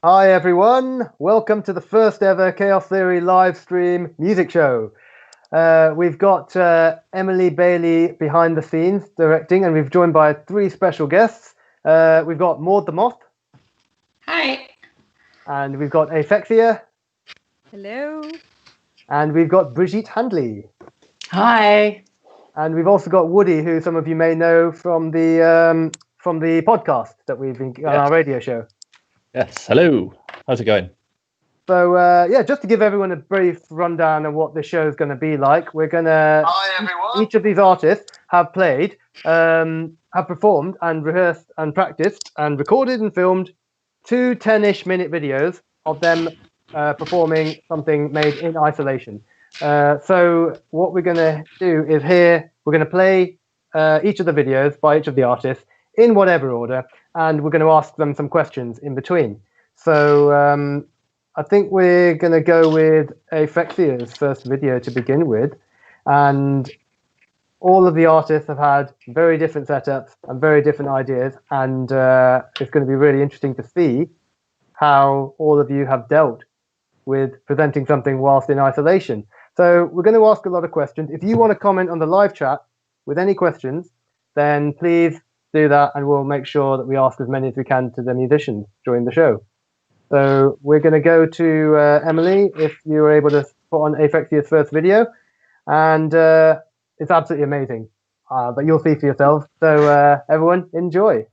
Hi everyone, welcome to the first ever Chaos Theory live stream music show. We've got Emily Bailey behind the scenes directing, and we've joined by three special guests. We've got Moth the Moth. Hi. And we've got Aphexia. Hello. And we've got Brigitte Handley. Hi. And we've also got Woody, who some of you may know from the podcast that we've been on our radio show. Yes, hello. How's it going? So, just to give everyone a brief rundown of what the show is going to be like, we're going to... Hi, everyone. Each of these artists have played, have performed and rehearsed and practiced and recorded and filmed 2 10-ish minute videos of them performing something made in isolation. So what we're going to do is we're going to play each of the videos by each of the artists in whatever order, and we're going to ask them some questions in between. So I think we're going to go with Aphexia's first video to begin with. And all of the artists have had very different setups and very different ideas. And it's going to be really interesting to see how all of you have dealt with presenting something whilst in isolation. So we're going to ask a lot of questions. If you want to comment on the live chat with any questions, then please do that, and we'll make sure that we ask as many as we can to the musicians during the show. So we're going to go to Emily, if you were able to put on Aphexia's first video. And it's absolutely amazing, but you'll see for yourselves. So everyone, enjoy.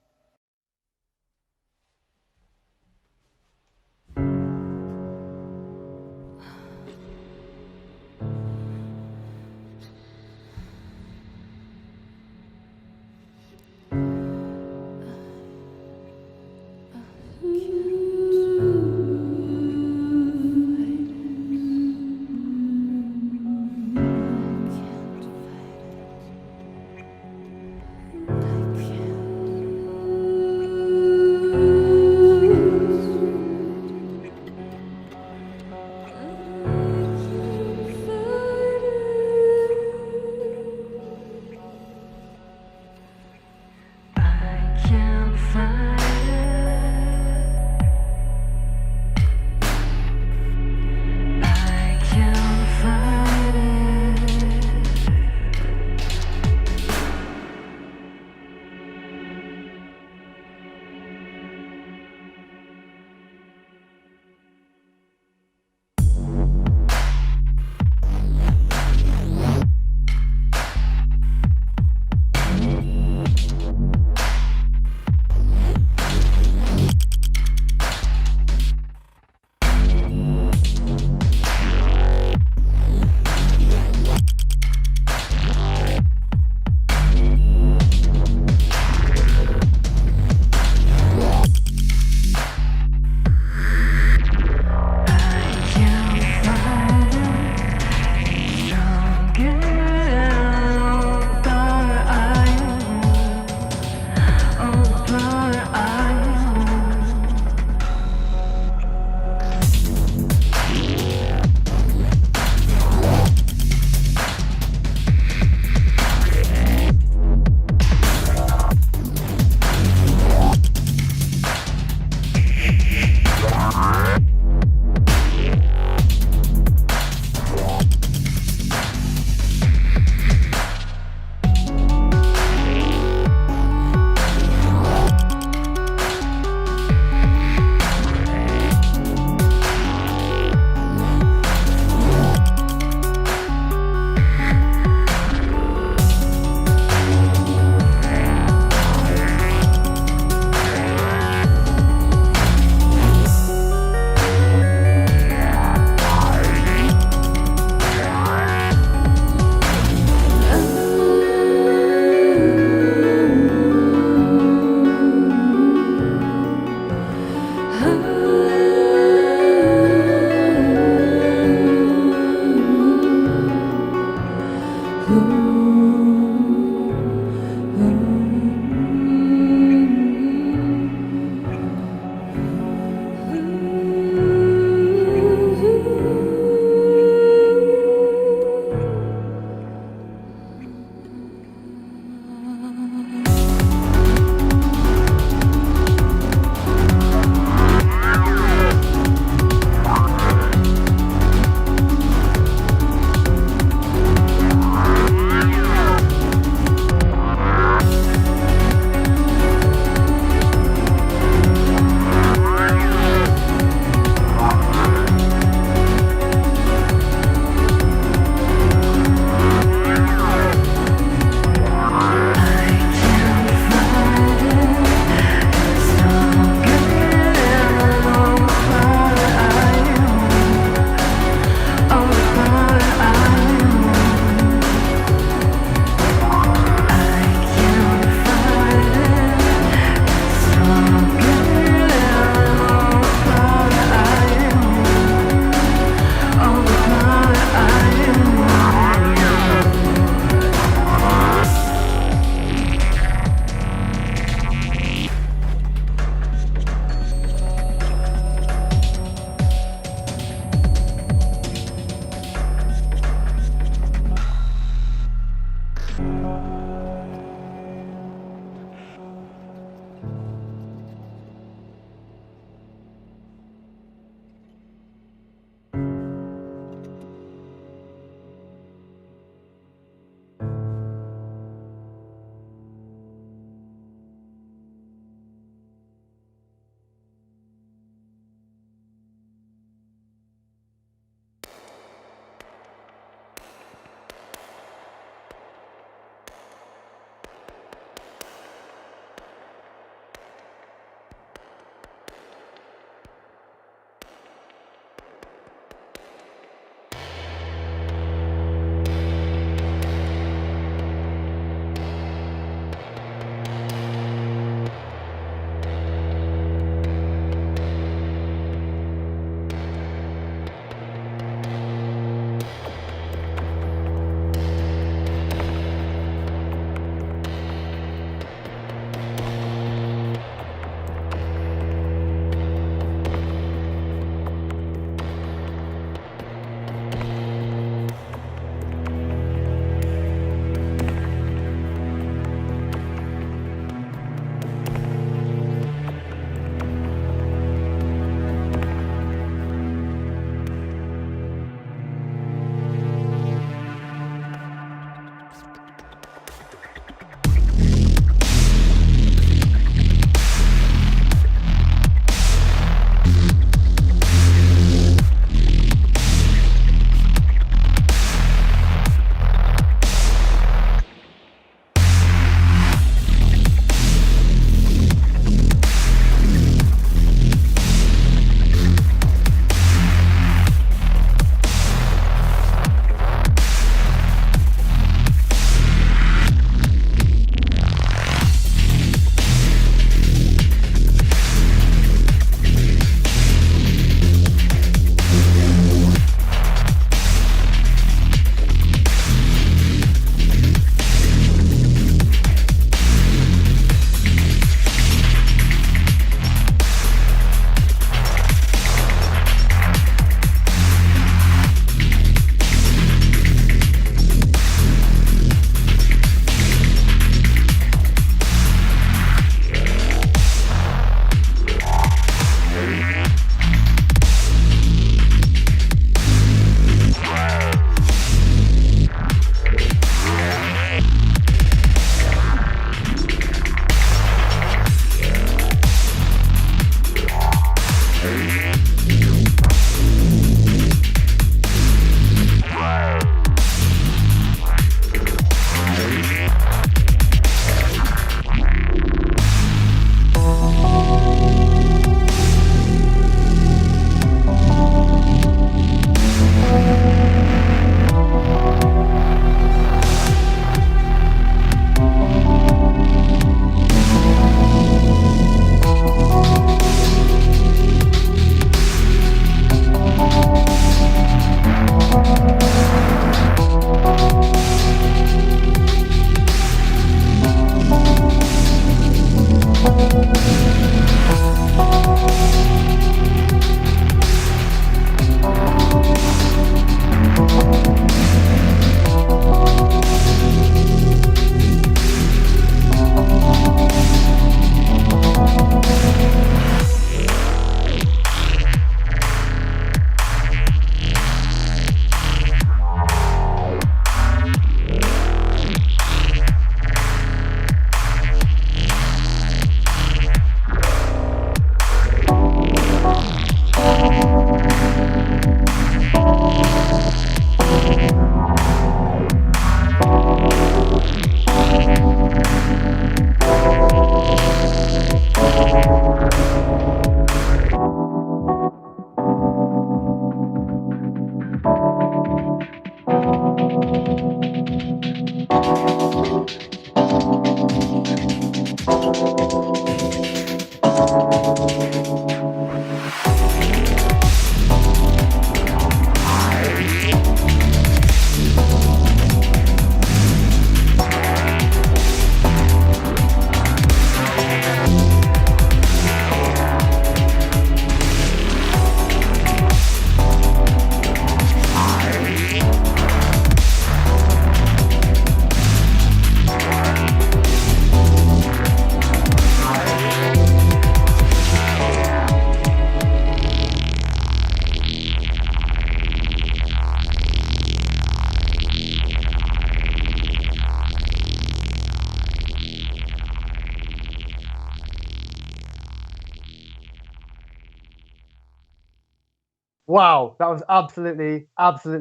Wow, that was absolutely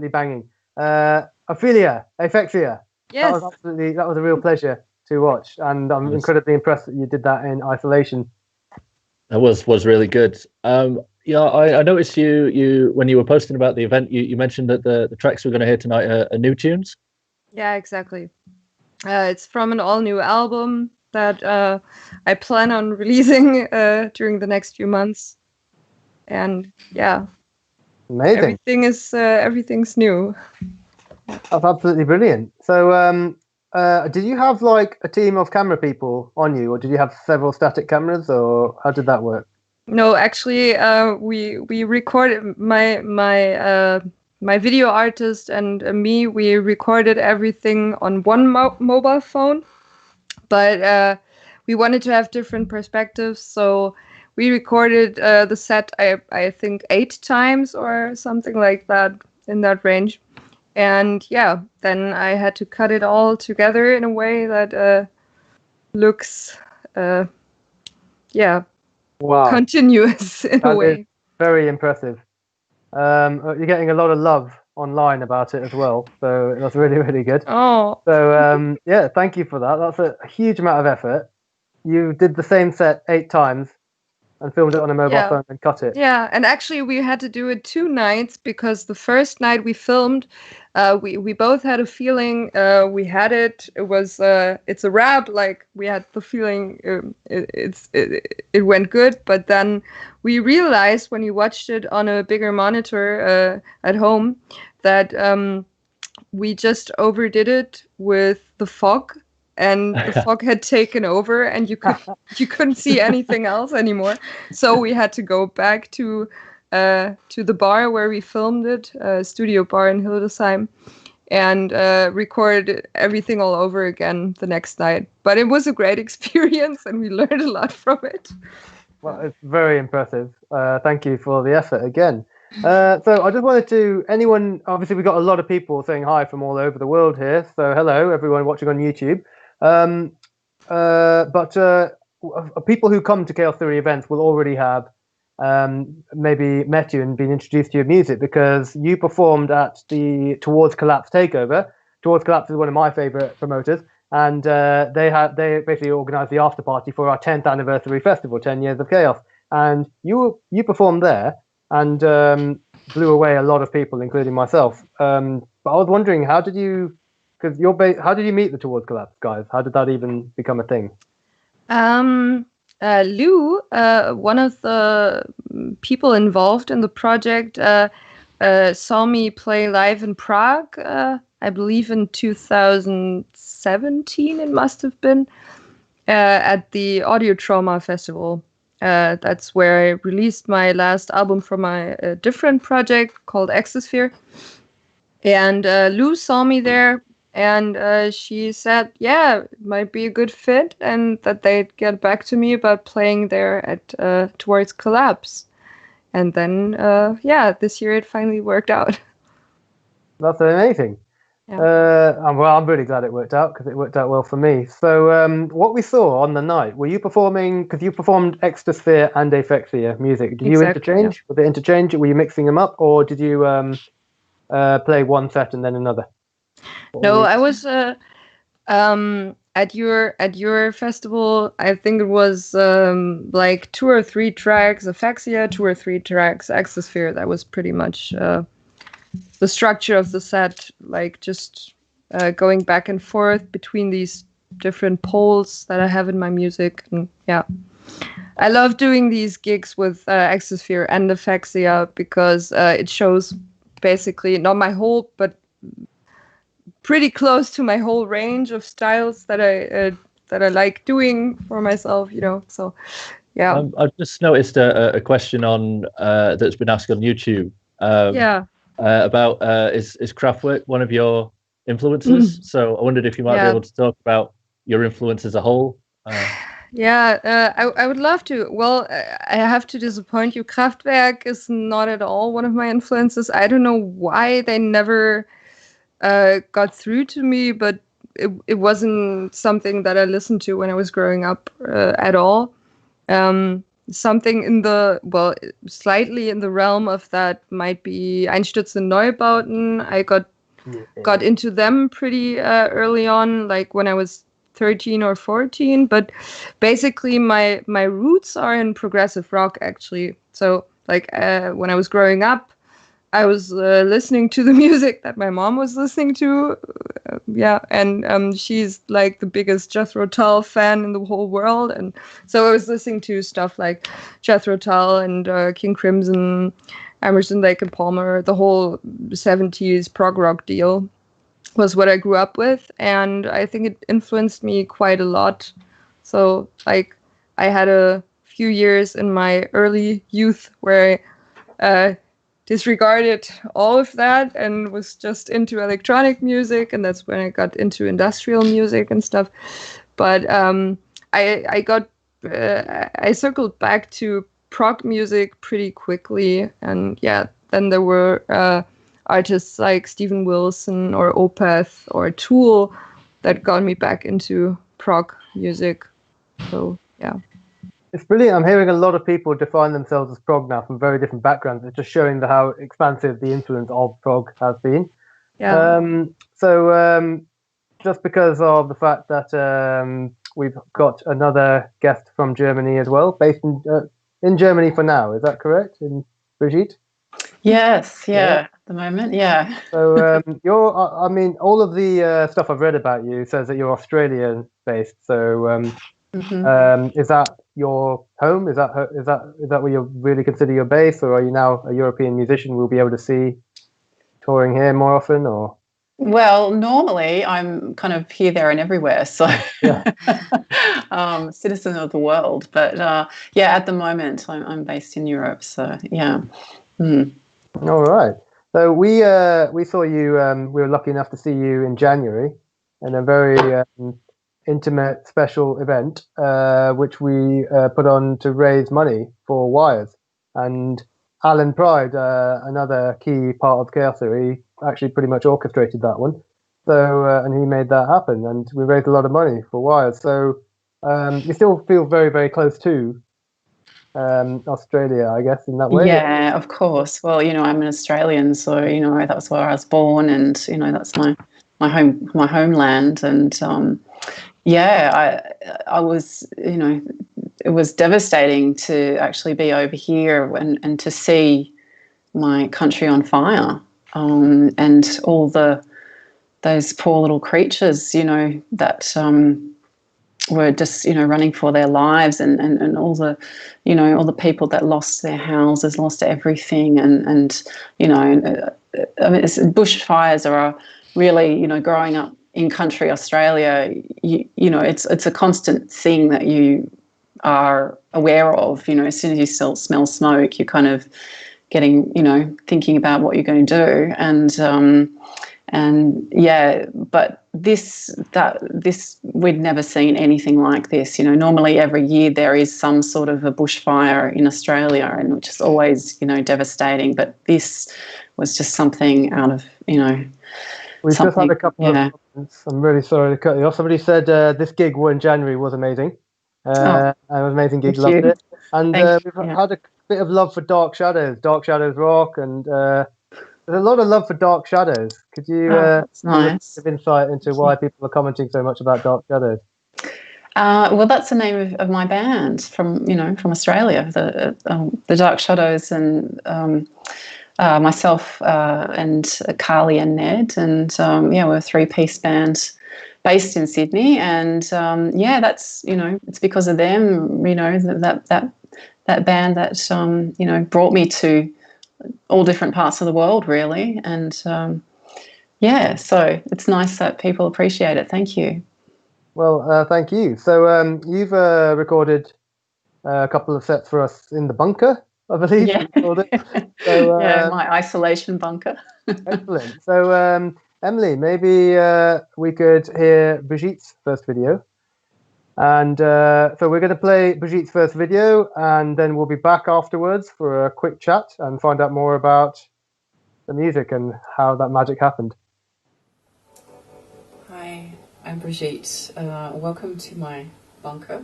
banging. Aphexia. Yes. That was a real pleasure to watch, and I'm incredibly impressed that you did that in isolation. That was really good. Yeah, I noticed you when you were posting about the event, you mentioned that the tracks we're going to hear tonight are new tunes. Yeah, exactly. It's from an all-new album that I plan on releasing during the next few months, and yeah, Amazing. everything's new. That's absolutely brilliant. So, did you have like a team of camera people on you, or did you have several static cameras, or how did that work? No, actually, we recorded my video artist and me. We recorded everything on one mobile phone, but we wanted to have different perspectives, so we recorded the set I think 8 times or something like that, in that range. And yeah, then I had to cut it all together in a way that looks Wow, continuous in a that way. is very impressive. You're getting a lot of love online about it as well, so that's really good. Oh, So yeah, thank you for that. That's a huge amount of effort. You did the same set 8 times and filmed it on a mobile phone and cut it. yeah, and actually we had to do it 2 nights, because the first night we filmed, we both had a feeling we had it was it's a wrap, like we had the feeling it went good, but then we realized when we watched it on a bigger monitor at home that we just overdid it with the fog, and the fog had taken over, and you couldn't see anything else anymore. So we had to go back to the bar where we filmed it, studio bar in Hildesheim, and record everything all over again the next night. But it was a great experience, and we learned a lot from it. Well, it's very impressive. Thank you for the effort again. So I just wanted to, obviously we've got a lot of people saying hi from all over the world here. So hello, everyone watching on YouTube. But people who come to Chaos Theory events will already have maybe met you and been introduced to your music, because you performed at the Towards Collapse takeover. Towards Collapse is one of my favorite promoters, and they basically organized the after party for our 10th anniversary festival, 10 years of chaos, and you performed there and blew away a lot of people, including myself. But I was wondering, how did you meet the Towards Collapse guys? How did that even become a thing? Lou, one of the people involved in the project, saw me play live in Prague, I believe in 2017 it must have been, at the Audio Trauma Festival. That's where I released my last album from my different project called Exosphere. And Lou saw me there, and she said, yeah, it might be a good fit, and that they'd get back to me about playing there at Towards Collapse. And then, this year it finally worked out. That's amazing. Yeah. Well, I'm really glad it worked out, because it worked out well for me. So what we saw on the night, were you performing, because you performed Exosphere and Aphexia music, did you interchange? Yeah. Were they interchange? Were you mixing them up, or did you play one set and then another? No, I was at your festival. I think it was like 2 or 3 tracks Aphexia, 2 or 3 tracks Exosphere. That was pretty much the structure of the set, like just going back and forth between these different poles that I have in my music. And yeah, I love doing these gigs with Exosphere and Aphexia, because it shows basically not my whole, but pretty close to my whole range of styles that I like doing for myself, So, yeah. I've just noticed a question on that's been asked on YouTube. About is Kraftwerk one of your influences? So I wondered if you might be able to talk about your influence as a whole. I would love to. Well, I have to disappoint you. Kraftwerk is not at all one of my influences. I don't know why they never got through to me, but it wasn't something that I listened to when I was growing up at all. something in the, well, slightly in the realm of that might be Einstürzen Neubauten. I got into them pretty early on, like when I was 13 or 14. But basically, my roots are in progressive rock, actually. So, like when I was growing up, I was listening to the music that my mom was listening to. And she's like the biggest Jethro Tull fan in the whole world. And so I was listening to stuff like Jethro Tull and King Crimson, Emerson, Lake and Palmer. The whole 70s prog rock deal was what I grew up with. And I think it influenced me quite a lot. So, like, I had a few years in my early youth where I disregarded all of that and was just into electronic music, and that's when I got into industrial music and stuff. But I circled back to prog music pretty quickly, and then there were artists like Steven Wilson or Opeth or Tool that got me back into prog music. So yeah. It's brilliant. I'm hearing a lot of people define themselves as prog now from very different backgrounds. It's just showing how expansive the influence of prog has been. Yeah. Just because of the fact that we've got another guest from Germany as well, based in Germany for now. Is that correct, in Brigitte? Yes, at the moment, yeah. So I mean, all of the stuff I've read about you says that you're Australian based. So is that your home? Is that where you really consider your base, or are you now a European musician we'll be able to see touring here more often? Or well, normally I'm kind of here, there, and everywhere, so citizen of the world. But at the moment I'm based in Europe, so yeah. All right. So we saw you. We were lucky enough to see you in January in a very intimate, special event, which we put on to raise money for Wires. And Alan Pride, another key part of Chaos Theory, actually pretty much orchestrated that one. So and he made that happen, and we raised a lot of money for Wires. So you still feel very, very close to Australia, I guess, in that way. Yeah, of course. Well, I'm an Australian, so that's where I was born, and that's my homeland. And I was, it was devastating to actually be over here and to see my country on fire, and all those poor little creatures, that were just running for their lives, and all the all the people that lost their houses, lost everything, and I mean, bushfires are really, growing up in country Australia, it's a constant thing that you are aware of. As soon as you smell smoke, you're kind of getting, thinking about what you're going to do. But this we'd never seen anything like this. Normally every year there is some sort of a bushfire in Australia, and which is always, devastating. But this was just something out of, We've just had a couple of comments. I'm really sorry to cut you off. Somebody said this gig in January was amazing. It was an amazing gig, loved it. And we've had a bit of love for Dark Shadows Rock, and there's a lot of love for Dark Shadows. Could you give a bit of insight into why people are commenting so much about Dark Shadows? Well, that's the name of my band from Australia, the Dark Shadows, and myself and Carly and Ned, and we're a 3-piece band based in Sydney, and that's it's because of them, that band that brought me to all different parts of the world, really. And so it's nice that people appreciate it. Thank you. Well, thank you. So you've recorded a couple of sets for us in the bunker, I believe. Yeah, so, my isolation bunker. Excellent. So Emily, maybe we could hear Brigitte's first video. And so we're going to play Brigitte's first video, and then we'll be back afterwards for a quick chat and find out more about the music and how that magic happened. Hi, I'm Brigitte. Welcome to my bunker.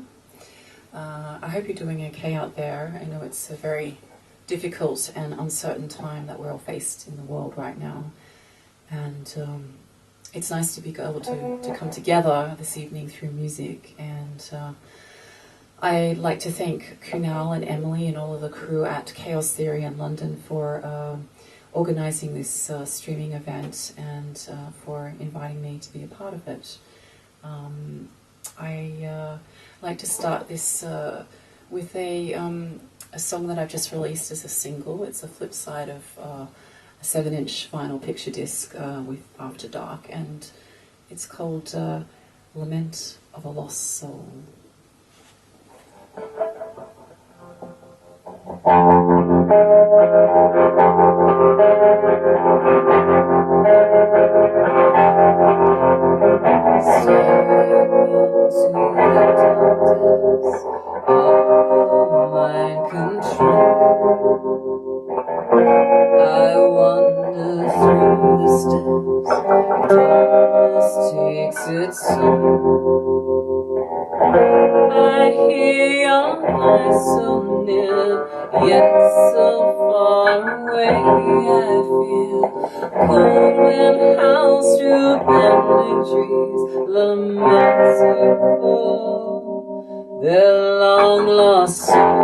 I hope you're doing okay out there. I know it's a very difficult and uncertain time that we're all faced in the world right now. And it's nice to be able to come together this evening through music. And I'd like to thank Kunal and Emily and all of the crew at Chaos Theory in London for organising this streaming event and for inviting me to be a part of it. I like to start this with a song that I've just released as a single. It's a flip side of a 7-inch vinyl picture disc with After Dark, and it's called Lament of a Lost Soul. I hear your voice so near, yet so far away. I feel cold wind howls through bending trees, lamenting for their long lost soul.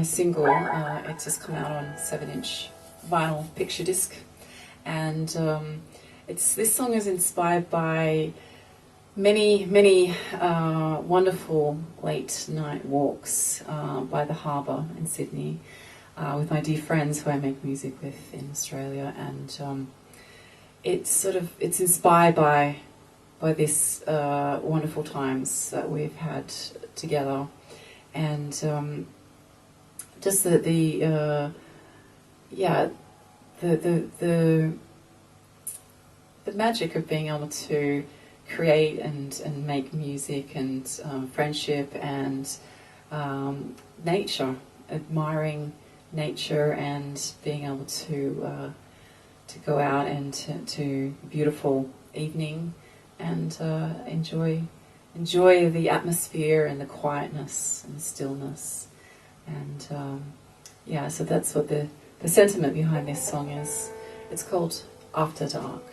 Single. It's just come out on 7-inch vinyl picture disc, and this song is inspired by many wonderful late night walks by the harbour in Sydney with my dear friends who I make music with in Australia, and it's inspired by this wonderful times that we've had together, and just the magic of being able to create and make music, and friendship, and nature, admiring nature, and being able to go out and to a beautiful evening and enjoy the atmosphere and the quietness and the stillness. And so that's what the sentiment behind this song is. It's called After Dark.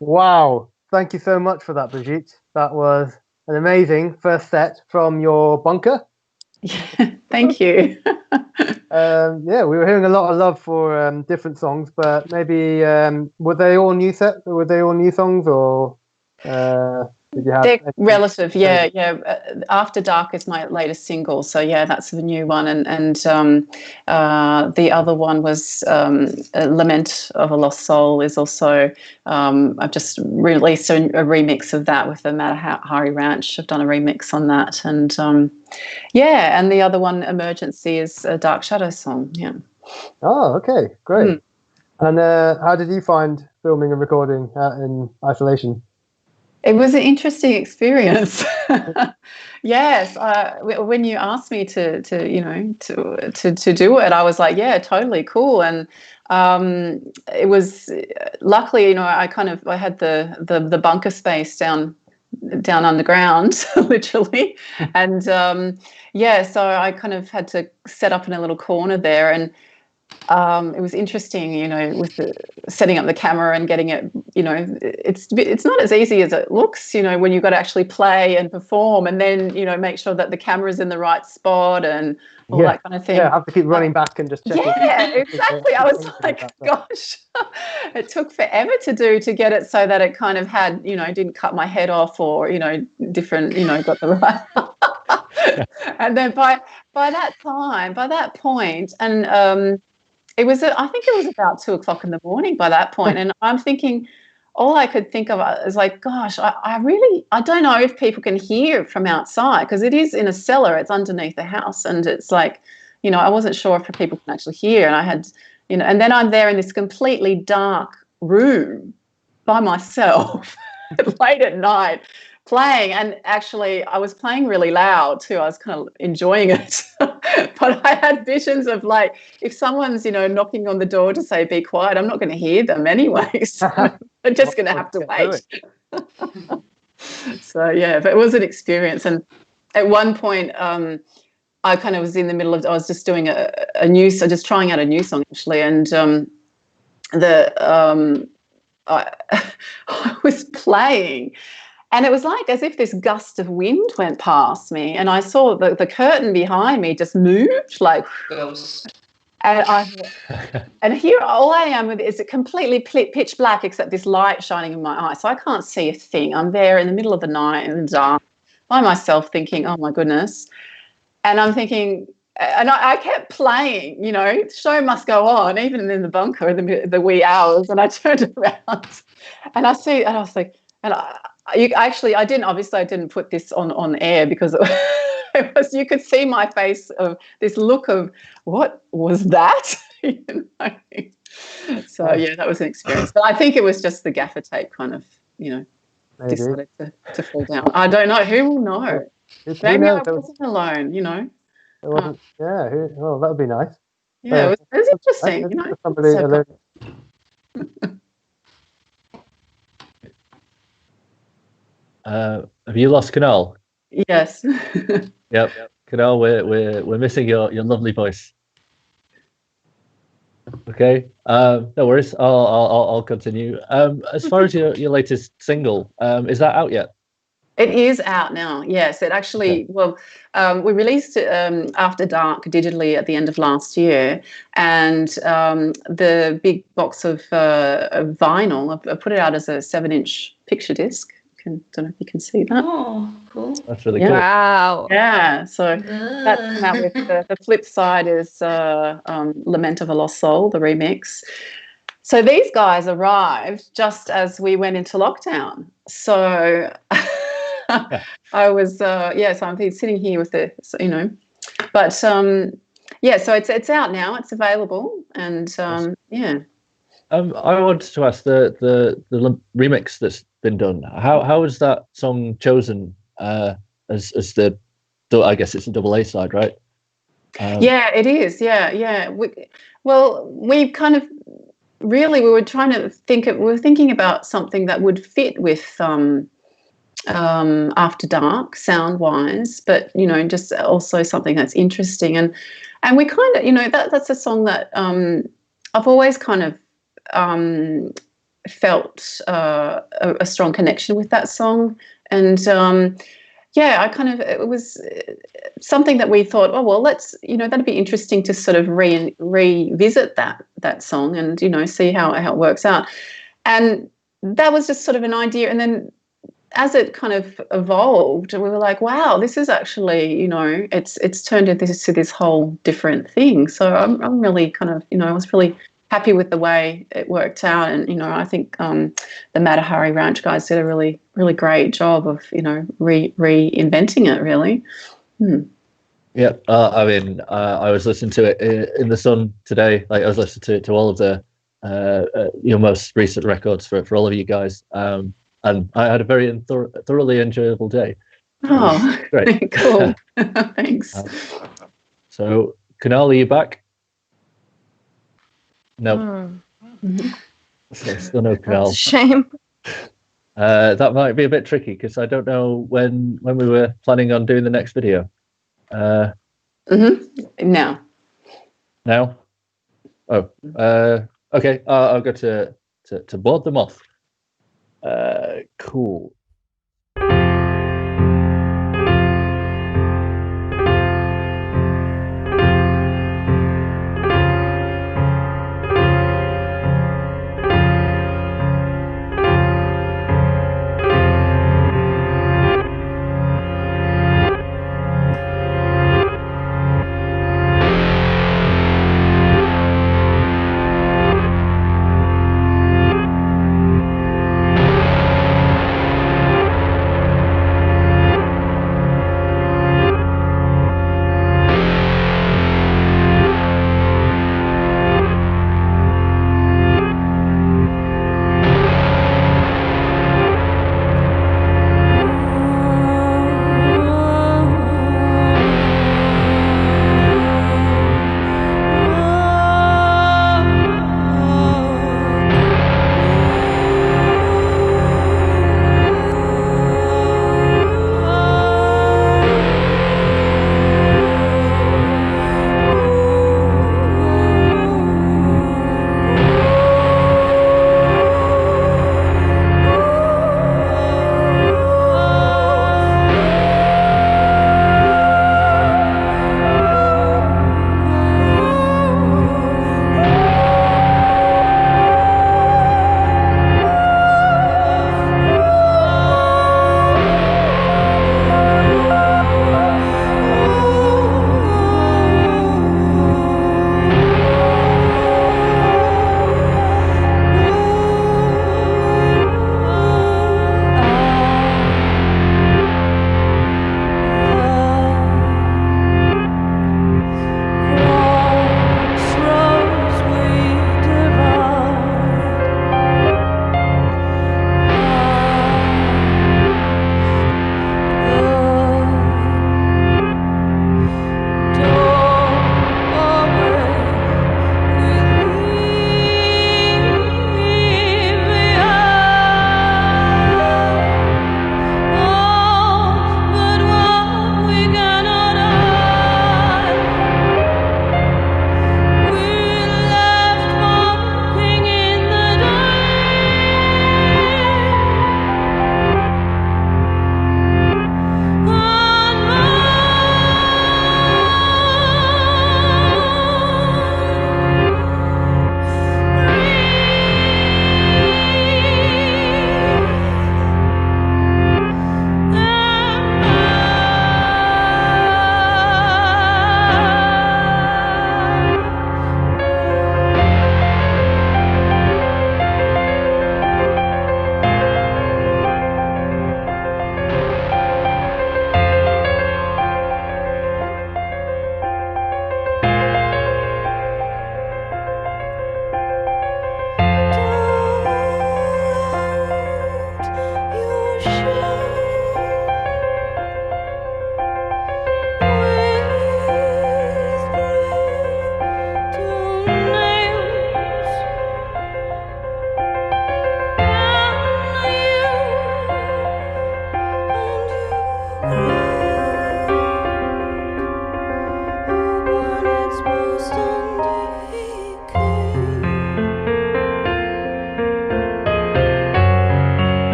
Wow. Thank you so much for that, Brigitte. That was an amazing first set from your bunker. Yeah, thank you. Yeah, we were hearing a lot of love for different songs, but maybe were they all new songs, or did you have? They're relative, yeah. After Dark is my latest single, so yeah, that's the new one, and the other one was Lament of a Lost Soul is also. I've just released a remix of that with the Matahari Ranch. I've done a remix on that, and and the other one, Emergency, is a Dark Shadow song. Yeah. Oh, okay, great. And how did you find filming and recording in isolation? It was an interesting experience. Yes, when you asked me to do it, I was like, yeah, totally cool. And it was luckily, I had the bunker space down underground, literally, and so I kind of had to set up in a little corner there, and it was interesting, with the setting up the camera and getting it, it's not as easy as it looks, when you've got to actually play and perform and then, make sure that the camera's in the right spot and all that kind of thing. Yeah, I have to keep running back and just checking. Yeah, exactly. I was like, gosh, it took forever to get it so that it kind of had, didn't cut my head off or, different, got the right. And then by that point, and I think it was about 2:00 in the morning by that point, and I'm thinking, all I could think of is like, gosh, I don't know if people can hear from outside because it is in a cellar, it's underneath the house, and it's like, I wasn't sure if people can actually hear, and I had, and then I'm there in this completely dark room by myself late at night playing, and actually I was playing really loud too. I was kind of enjoying it. But I had visions of like, if someone's, knocking on the door to say be quiet, I'm not going to hear them anyway. So I'm just going to have to wait. So yeah, but it was an experience. And at one point, I kind of was in the middle of, I was just doing just trying out a new song actually, and I was playing. And it was like as if this gust of wind went past me, and I saw the curtain behind me just moved, like, and here all I am with is completely pitch black except this light shining in my eye, so I can't see a thing. I'm there in the middle of the night in the dark by myself, thinking, oh my goodness, and I'm thinking, and I kept playing, the show must go on, even in the bunker in the wee hours. And I turned around, and I was like, I didn't put this on air because it was, you could see my face of this look of what was that? So yeah, that was an experience. But I think it was just the gaffer tape kind of, decided to fall down. I don't know. Who will know? Maybe I wasn't alone, It wasn't, well, that would be nice. Yeah, it was interesting, Somebody alone. Have you lost Kunal? Yes. Yep. Kunal, we're missing your lovely voice. Okay. No worries. I'll continue. As far as your latest single, is that out yet? It is out now. Yes, it actually. Well, we released it after dark digitally at the end of last year, and the big box of vinyl. I put it out as a 7-inch picture disc. Don't know if you can see that. Oh, cool. That's really cool. Wow. Yeah, so that's come out with the flip side is Lament of a Lost Soul, the remix. So these guys arrived just as we went into lockdown. So I was, so I'm sitting here with but so it's out now, it's available, and I wanted to ask the remix that's been done. How was that song chosen as the? I guess it's a double A side, right? Yeah, it is. Yeah. We kind of really we were trying to we were thinking about something that would fit with After Dark sound wise, but just also something that's interesting, and we kind of that's a song that I've always kind of felt a strong connection with that song, and it was something that we thought, oh well, let's that'd be interesting to sort of revisit that song and see how it works out, and that was just sort of an idea, and then as it kind of evolved, we were like, wow, this is actually it's turned into this whole different thing. So I'm really kind of I was really happy with the way it worked out, and I think the Matahari Ranch guys did a really, really great job of reinventing it. Really. Yeah, I mean, I was listening to it in the sun today. Like I was listening to all of the your most recent records for all of you guys, and I had a very thoroughly enjoyable day. Oh, great, cool. Thanks. So, Kunal, are you back? No. Still no Kunal. That's a shame. That might be a bit tricky because I don't know when we were planning on doing the next video. Now. Now? Okay. I'll go to board the Moth. Cool.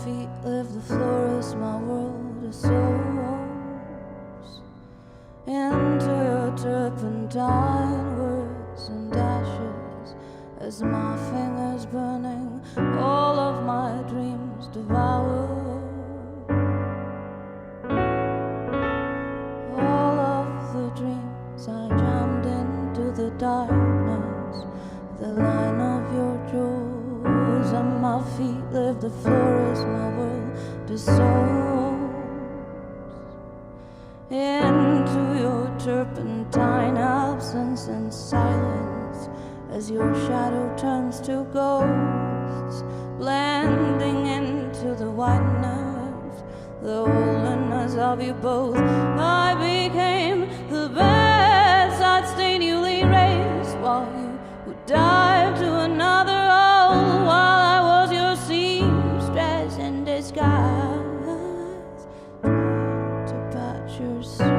feet live the florist, my world is soars into your turpentine words and ashes as my fingers burning all of my dreams devour all of the dreams I jammed into the darkness, the line of your jaws and my feet live the florist, my world dissolves into your turpentine absence and silence as your shadow turns to ghosts, blending into the whiteness, the wholeness of you both. I became the bedside stain you erased while you would dive to another hole, while I was your seamstress in disguise, trying to patch your soul.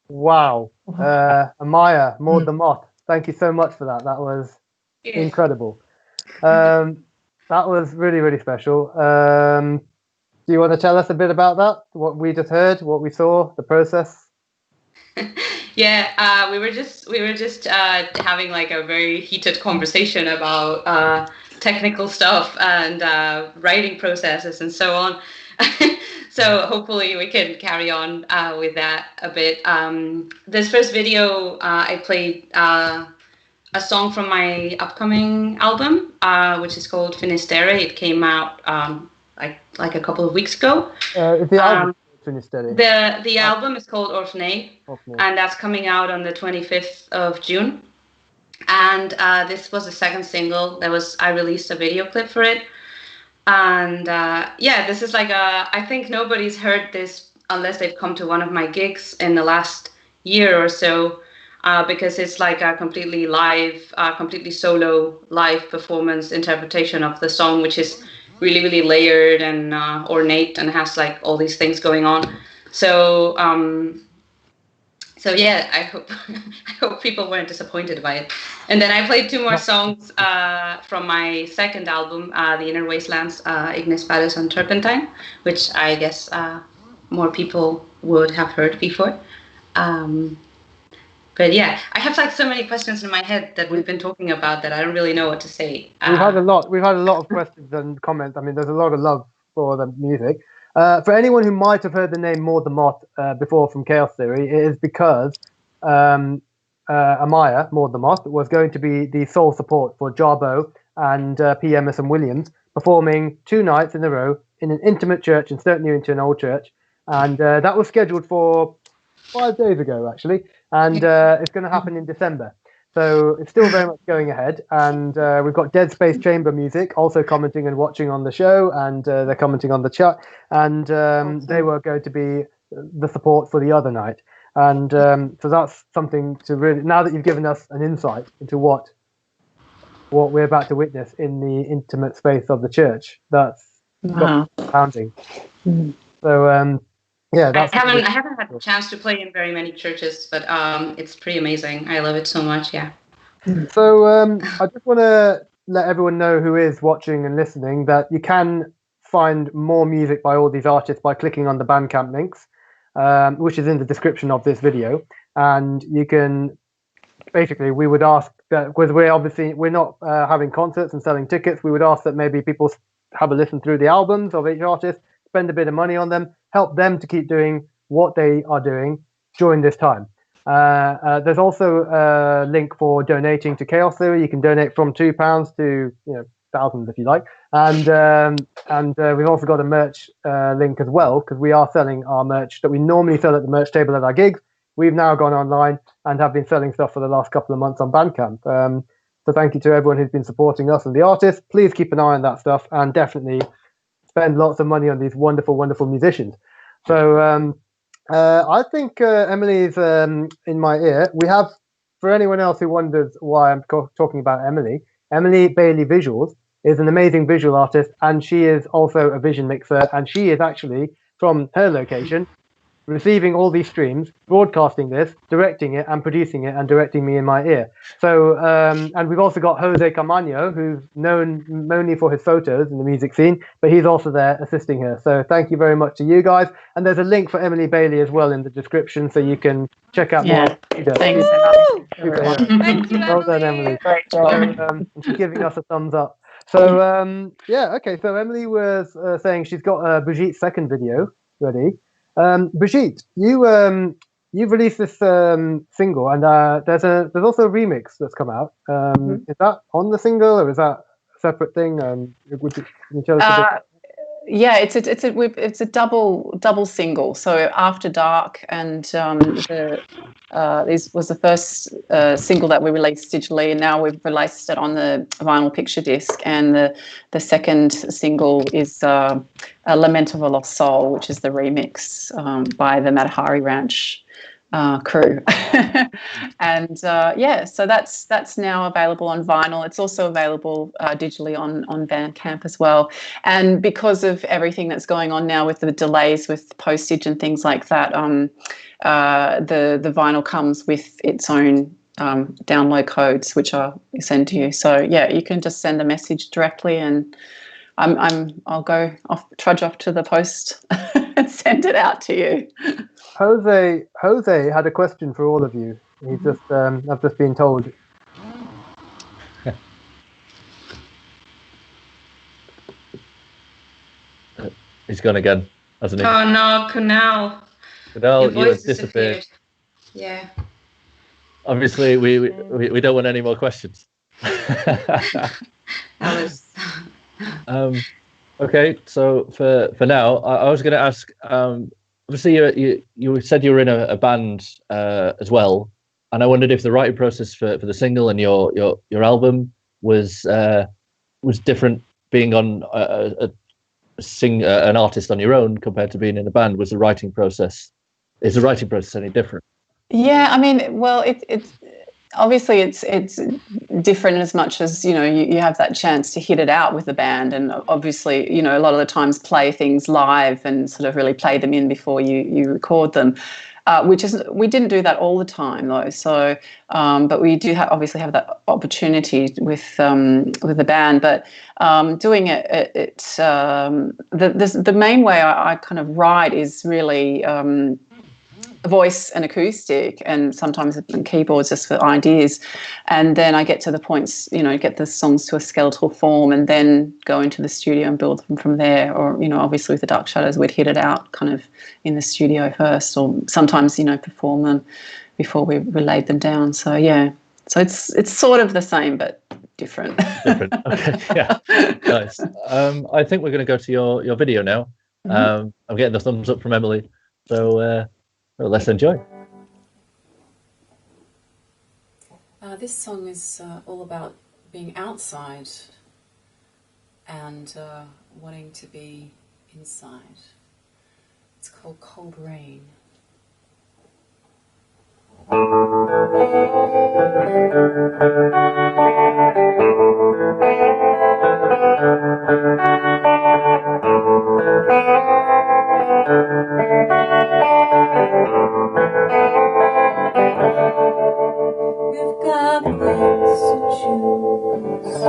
Wow. Amaya, Maud the Moth, thank you so much for that. That was incredible. That was really, really special. Do you want to tell us a bit about that? What we just heard, what we saw, the process? Yeah, we were just having like a very heated conversation about technical stuff and writing processes and so on. So hopefully we can carry on with that a bit. This first video, I played a song from my upcoming album, which is called Finisterrae. It came out like a couple of weeks ago. The album Finisterrae. The album is called Orphnē, and that's coming out on the 25th of June. And this was the second single. I released a video clip for it. And yeah, this is like I think nobody's heard this unless they've come to one of my gigs in the last year or so, because it's like a completely live, completely solo live performance interpretation of the song, which is really, really layered and ornate and has like all these things going on. So So yeah, I hope people weren't disappointed by it. And then I played 2 more songs from my second album, The Inner Wastelands, Ignis Fatuus and Turpentine, which I guess more people would have heard before. But yeah, I have like so many questions in my head that we've been talking about that I don't really know what to say. We've had a lot of questions and comments. I mean, there's a lot of love for the music. For anyone who might have heard the name More the Moth before from Chaos Theory, it is because Amaya, More the Moth, was going to be the sole support for Jarbo and P. Emerson Williams, performing 2 nights in a row in an intimate church in Stoke Newington Old Church. And that was scheduled for 5 days ago, actually. And it's going to happen in December. So it's still very much going ahead, and we've got Dead Space Chamber Music also commenting and watching on the show, and they're commenting on the chat, and they were going to be the support for the other night. And so that's something to really, now that you've given us an insight into what we're about to witness in the intimate space of the church, that's pounding. So yeah, I haven't had a chance to play in very many churches, but it's pretty amazing. I love it so much. Yeah. So I just want to let everyone know who is watching and listening that you can find more music by all these artists by clicking on the Bandcamp links, which is in the description of this video. And you can basically, we would ask that, because we're not having concerts and selling tickets, we would ask that maybe people have a listen through the albums of each artist, spend a bit of money on them, help them to keep doing what they are doing during this time. There's also a link for donating to Chaos Theory. You can donate from £2 to thousands if you like, and we've also got a merch link as well, because we are selling our merch that we normally sell at the merch table at our gigs. We've now gone online and have been selling stuff for the last couple of months on Bandcamp. So thank you to everyone who's been supporting us and the artists. Please keep an eye on that stuff, and definitely spend lots of money on these wonderful, wonderful musicians. So I think Emily's in my ear. We have, for anyone else who wonders why I'm talking about Emily Bailey Visuals is an amazing visual artist, and she is also a vision mixer, and she is actually from her location receiving all these streams, broadcasting this, directing it, and producing it, and directing me in my ear. So, and we've also got Jose Camaño, who's known mainly for his photos in the music scene, but he's also there assisting her. So thank you very much to you guys. And there's a link for Emily Bailey as well in the description, so you can check out more. Thanks. Thank you, well done, Emily. Great job. She's giving us a thumbs up. So, yeah, okay. So Emily was saying she's got Brigitte's second video ready. Brigitte, you've released this single, and there's also a remix that's come out. Is that on the single, or is that a separate thing? Can you tell us a bit? Yeah, it's a double single. So After Dark and this was the first single that we released digitally, and now we've released it on the vinyl picture disc. And the second single is Lament of a Lost Soul, which is the remix by the Matahari Ranch crew. And so that's now available on vinyl. It's also available digitally on Bandcamp as well. And because of everything that's going on now with the delays with postage and things like that, the vinyl comes with its own download codes, which I'll send to you. So yeah, you can just send a message directly, and I'll trudge off to the post and send it out to you. Jose had a question for all of you. He's just I've just been told. He's gone again, hasn't he? Oh no, Kunal. Kunal, you have disappeared. Yeah. Obviously, we don't want any more questions. Okay, so for now, I was going to ask. Obviously, you said you were in a band as well, and I wondered if the writing process for the single and your album was different, being on an artist on your own compared to being in a band. Is the writing process any different? Yeah, I mean, well, it's obviously it's different as much as you have that chance to hit it out with the band, and obviously a lot of the times play things live and sort of really play them in before you record them. which is, we didn't do that all the time though. So, but we do obviously have that opportunity with the band. But doing it, the main way I kind of write is really voice and acoustic, and sometimes keyboards just for ideas. And then I get to the points, get the songs to a skeletal form, and then go into the studio and build them from there. Or, obviously with the Dark Shadows, we'd hit it out kind of in the studio first, or sometimes, perform them before we laid them down. So, yeah. So it's sort of the same, but different. Different. Okay. Yeah. Nice. I think we're going to go to your video now. Mm-hmm. I'm getting the thumbs up from Emily. So, let's enjoy. This song is all about being outside and wanting to be inside. It's called Cold Rain. We've got things to choose.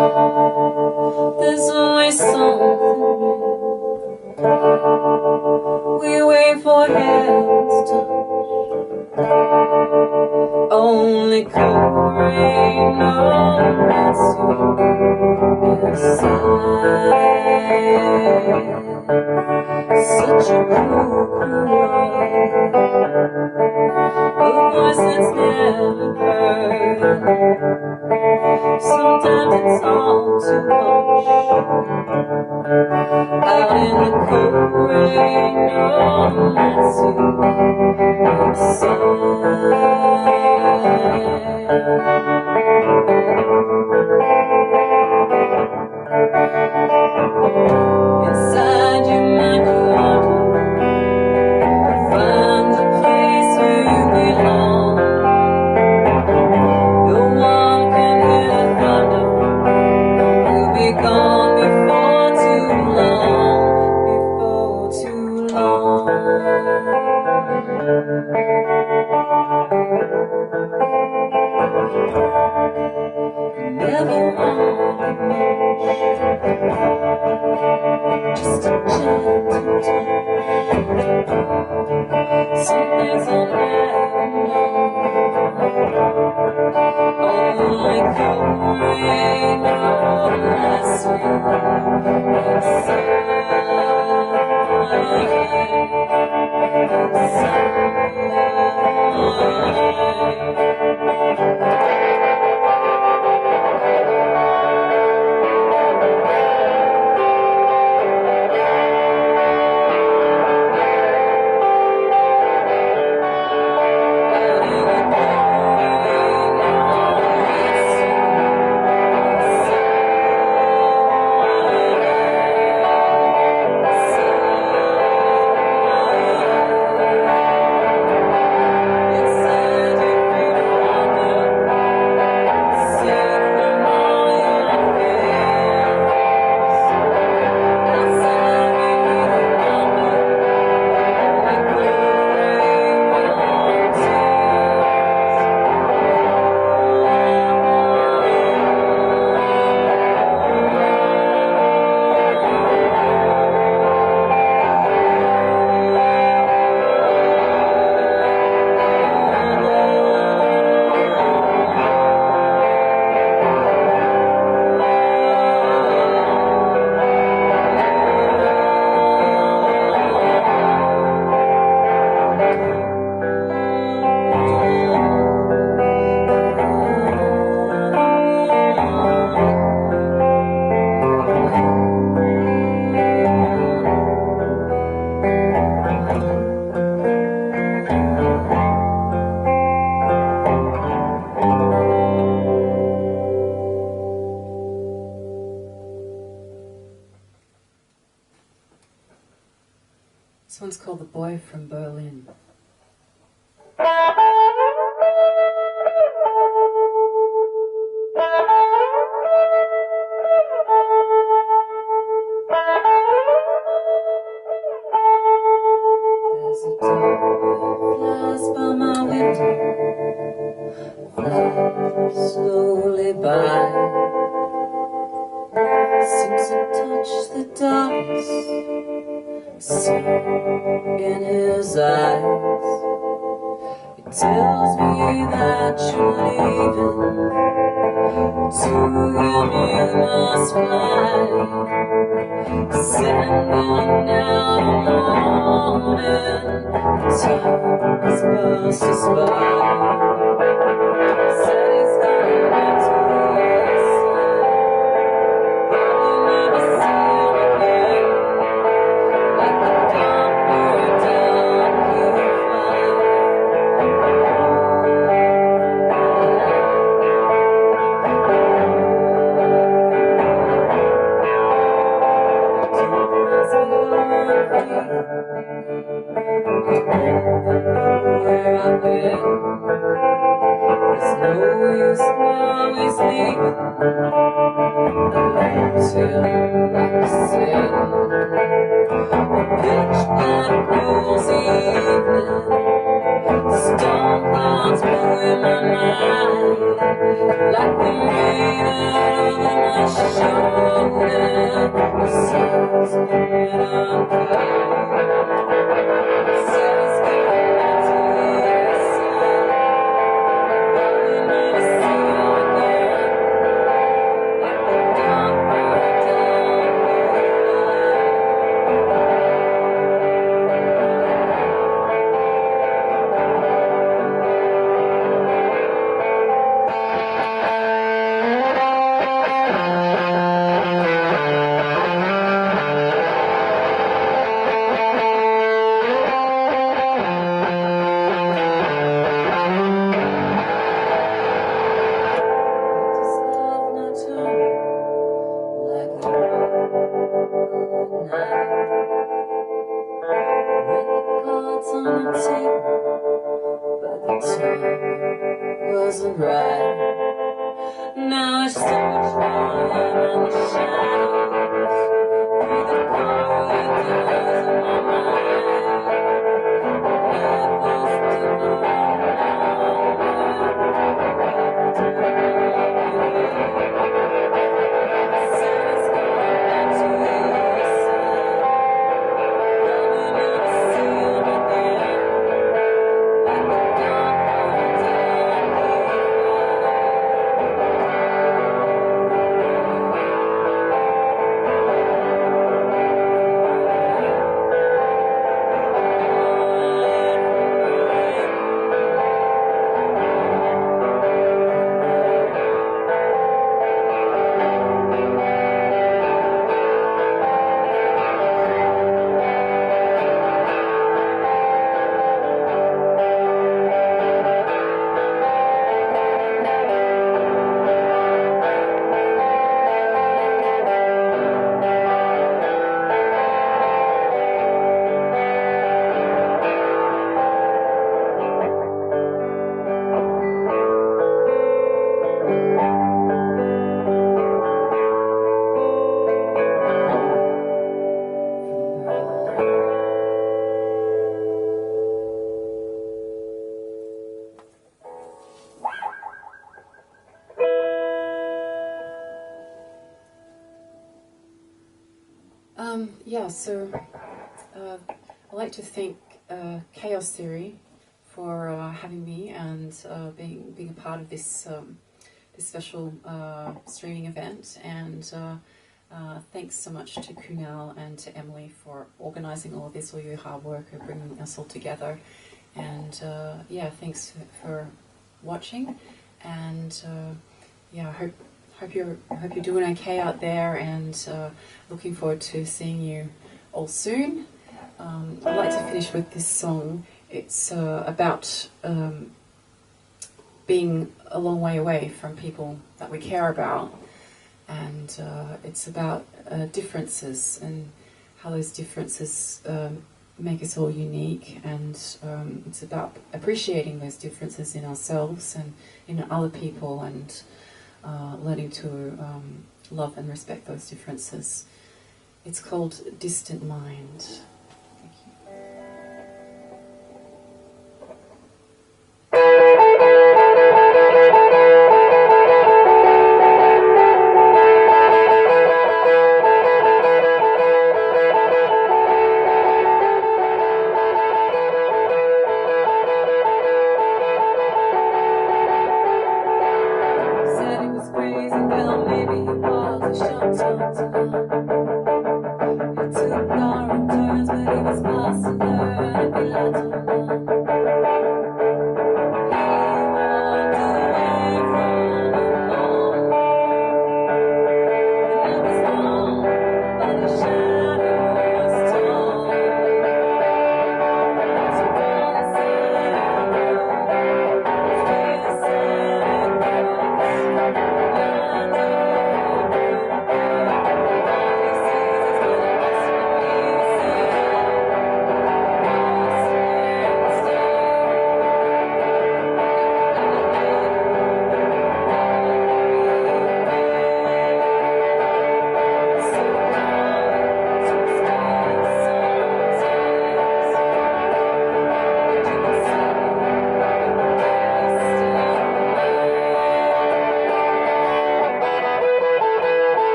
There's always something new. We wait for hands to touch. Only cold rain knows you inside. Such a cruel world. A voice that's never heard. Sometimes it's all too much. Out in the cold rain, no lets you inside your mind, you wander. Find the place where you belong. No one can hear the thunder. You'll be gone before too long. Before too long. You never wanted much. Just a gentle touch. Some things I'll never know. Only cold rain unless you This one's called The Boy from Berlin. There's a door with glass by. Seems to touch the darkness I see in his eyes. It tells me that you're leaving. To him you must fly. Sending out a warning. Time has passed us by. Said he's going back to his side. Probably never see him again. Like the dark bird down he'll fly. Where I've been, there's no use now he's leaving. I left him like a sin. A pitch black blues evening. Storm clouds blowing my mind. Like the rain over my shoulder. The sun's coming unkind. Said he's going back to his side. Probably never see him again. Like the dark bird down he'll wasn't right. Now it's so much more in the shadows. Through the corridors of my mind. Life was different Said he's going back to his side. Probably never see him again. Like the dark bird down he'll So I'd like to thank Chaos Theory for having me and being a part of this this special streaming event, and thanks so much to Kunal and to Emily for organising all of this, all your hard work of bringing us all together, and yeah, thanks for watching, and yeah, I hope you're doing okay out there, and looking forward to seeing you all soon. I'd like to finish with this song. It's about being a long way away from people that we care about, and it's about differences and how those differences make us all unique, and it's about appreciating those differences in ourselves and in other people, and learning to love and respect those differences. It's called Distänt Mind. Thank you.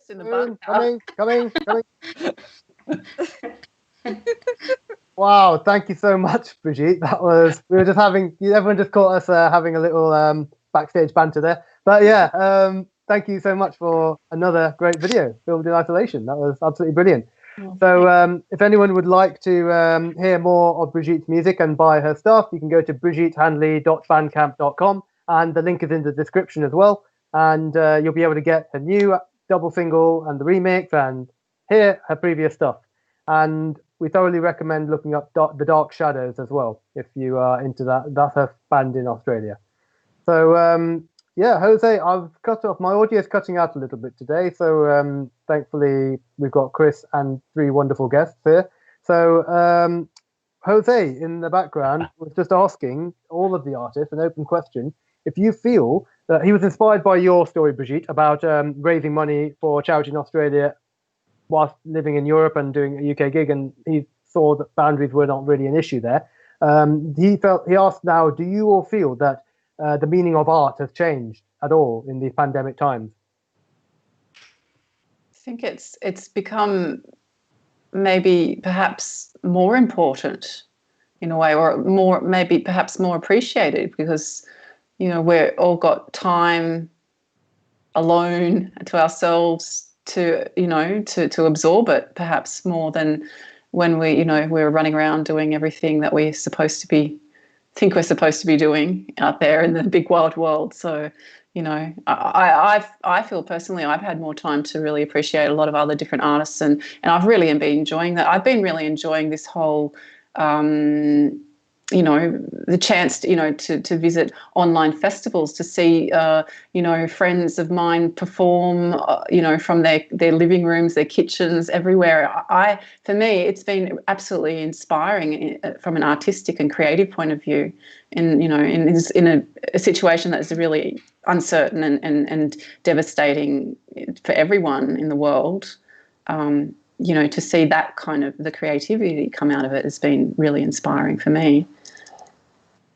In the coming. Wow, thank you so much, Brigitte. That was, we were just having, everyone just caught us having a little backstage banter there. But yeah, thank you so much for another great video filmed in isolation. That was absolutely brilliant. So if anyone would like to hear more of Brigitte's music and buy her stuff, you can go to brigittehandley.bandcamp.com, and the link is in the description as well. And you'll be able to get a new double single and the remix and hear her previous stuff. And we thoroughly recommend looking up The Dark Shadows as well, if you are into that. That's her band in Australia. So yeah, Jose, I've cut off, my audio is cutting out a little bit today. So thankfully we've got Chris and 3 wonderful guests here. So Jose in the background was just asking all of the artists an open question. If you feel that he was inspired by your story, Brigitte, about raising money for charity in Australia whilst living in Europe and doing a UK gig, and he saw that boundaries were not really an issue there. He asked now, do you all feel that the meaning of art has changed at all in these pandemic times? I think it's become maybe perhaps more important in a way, or more, maybe perhaps more appreciated, because we're all got time alone to ourselves to to absorb it, perhaps more than when we're running around doing everything that we're supposed to be doing out there in the big wild world. So I feel personally I've had more time to really appreciate a lot of other different artists, and I've really been enjoying that. I've been really enjoying this whole the chance to visit online festivals, to see friends of mine perform from their living rooms, their kitchens, everywhere. For me it's been absolutely inspiring from an artistic and creative point of view, in a situation that is really uncertain and devastating for everyone in the world. To see that kind of the creativity come out of it has been really inspiring for me.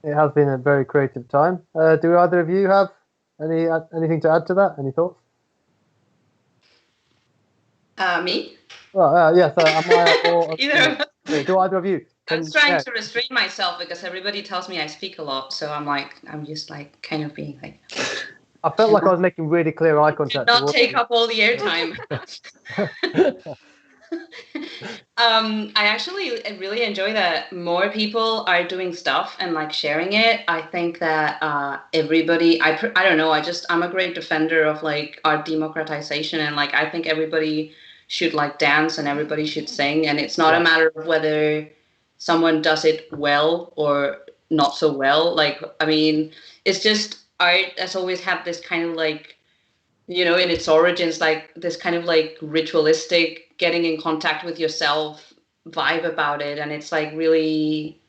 It has been a very creative time. Do either of you have anything to add to that? Any thoughts? Me? Well, yes. Am I or Either. do either of you? I was trying to restrain myself because everybody tells me I speak a lot, so I'm just like kind of being like. I felt like I was making really clear eye contact. Not take up all the airtime. I actually really enjoy that more people are doing stuff and like sharing it. I think that everybody, I don't know, I'm a great defender of like art democratization, and like I think everybody should like dance and everybody should sing, and it's not a matter of whether someone does it well or not so well. Like, I mean, it's just art has always had this kind of like, you know, in its origins, like this kind of like ritualistic getting in contact with yourself vibe about it. And it's like really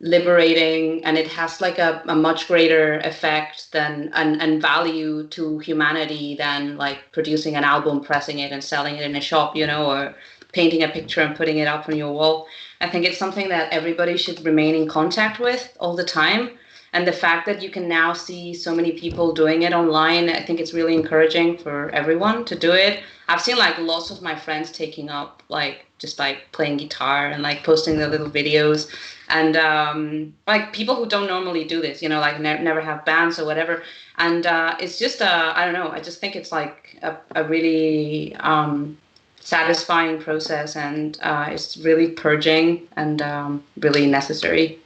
liberating, and it has like a much greater effect than and value to humanity than like producing an album, pressing it and selling it in a shop, you know, or painting a picture and putting it up on your wall. I think it's something that everybody should remain in contact with all the time. And the fact that you can now see so many people doing it online, I think it's really encouraging for everyone to do it. I've seen like lots of my friends taking up like just like playing guitar and like posting their little videos, and like people who don't normally do this, you know, like never have bands or whatever. And it's just I don't know, I just think it's like a really satisfying process, and it's really purging and really necessary.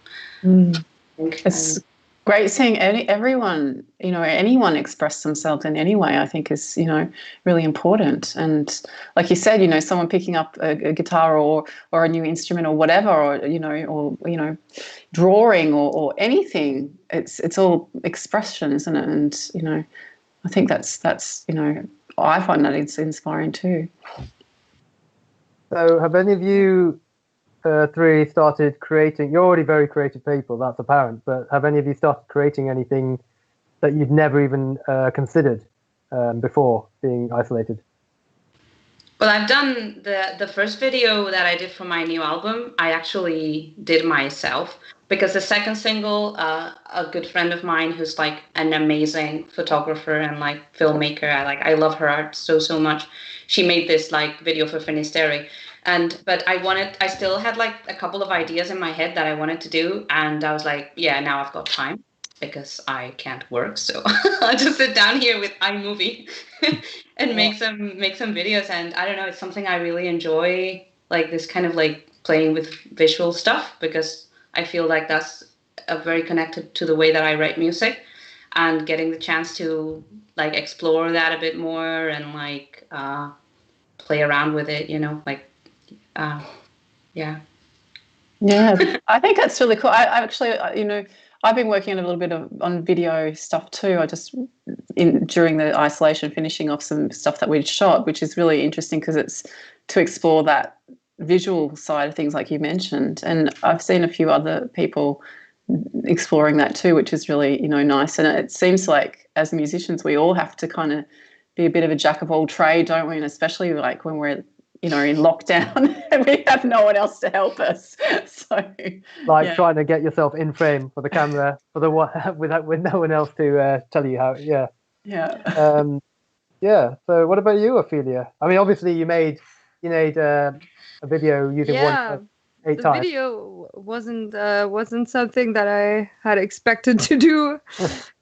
It's great seeing everyone, you know, anyone express themselves in any way, I think is, you know, really important. And like you said, you know, someone picking up a guitar or a new instrument or whatever, or, you know, drawing or anything, it's all expression, isn't it? And, you know, I think that's, you know, I find that it's inspiring too. So have any of you three started creating? You're already very creative people, that's apparent, but have any of you started creating anything that you'd never even considered before being isolated? Well, I've done the first video that I did for my new album. I actually did myself, because the second single, a good friend of mine who's like an amazing photographer and like filmmaker, I love her art so much. She made this like video for Finisterrae. But I still had like a couple of ideas in my head that I wanted to do. And I was like, yeah, now I've got time because I can't work. So I'll just sit down here with iMovie and make some videos. And I don't know, it's something I really enjoy, like this kind of like playing with visual stuff, because I feel like that's very connected to the way that I write music, and getting the chance to like explore that a bit more and like play around with it, you know, like yeah, I think that's really cool. I actually, you know, I've been working on a little bit on video stuff too. I just during the isolation finishing off some stuff that we'd shot, which is really interesting because it's to explore that visual side of things like you mentioned. And I've seen a few other people exploring that too, which is really, you know, nice. And it seems like as musicians we all have to kind of be a bit of a jack of all trade, don't we? And especially like when we're, you know, in lockdown and we have no one else to help us. So like trying to get yourself in frame for the camera for the with no one else to tell you how. So what about you, Ophelia? I mean, obviously you made a video using 8 times. The video wasn't something that I had expected to do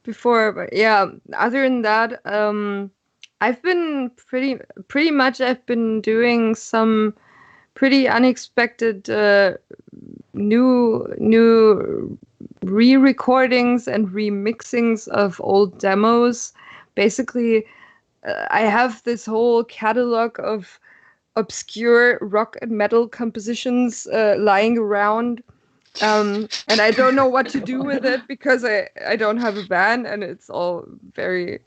before, but yeah, other than that, I've been pretty much I've been doing some pretty unexpected new re-recordings and remixings of old demos. Basically, I have this whole catalog of obscure rock and metal compositions lying around, and I don't know what to do with it because I don't have a band, and it's all very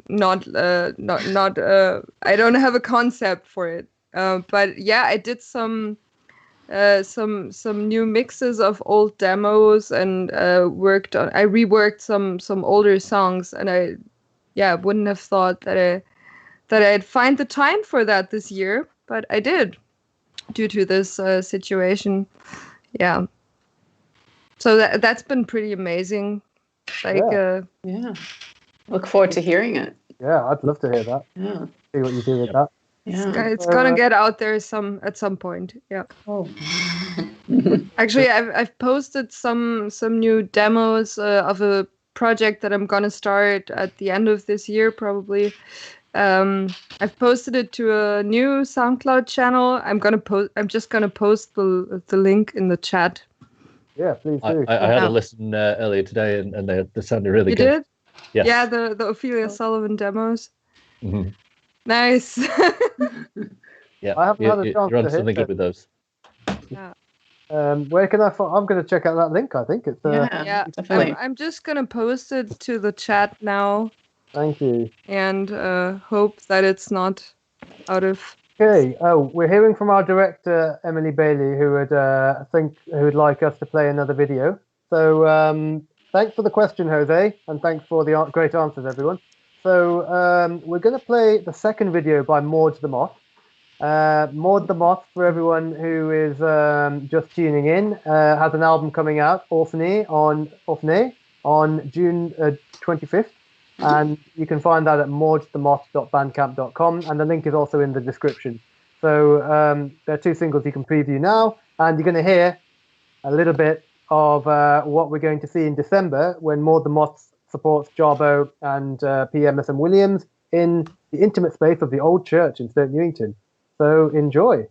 not I don't have a concept for it, but yeah, I did some new mixes of old demos and I reworked some older songs, and I wouldn't have thought that I'd find the time for that this year, but I did due to this situation. Yeah, so that's been pretty amazing. Look forward to hearing it. Yeah, I'd love to hear that. Yeah. See what you do with that. Yeah. It's gonna get out there at some point. Yeah. Oh. Actually, I've posted some new demos of a project that I'm gonna start at the end of this year, probably. I've posted it to a new SoundCloud channel. I'm just gonna post the link in the chat. Yeah, please do. I had a listen earlier today, and they sounded really good. You did? Yes. Yeah, the Ophelia Sullivan demos. Mm-hmm. Nice. Yeah, I haven't had a chance you're on to something good with those. Yeah. Where can I'm going to check out that link. I think it's. Yeah, definitely. I'm just gonna post it to the chat now. Thank you. And hope that it's not out of. Okay. Oh, we're hearing from our director Emily Bailey, who would like us to play another video. So thanks for the question, Jose, and thanks for the great answers, everyone. So we're going to play the second video by Maud the Moth. Maud the Moth, for everyone who is just tuning in, has an album coming out, Orphnē, on June 25th. And you can find that at maudthemoth.bandcamp.com, and the link is also in the description. So there are 2 singles you can preview now, and you're going to hear a little bit of what we're going to see in December when Maud the Moth supports Jarbo and PMSM Williams in the intimate space of the Old Church in Stoke Newington. So enjoy.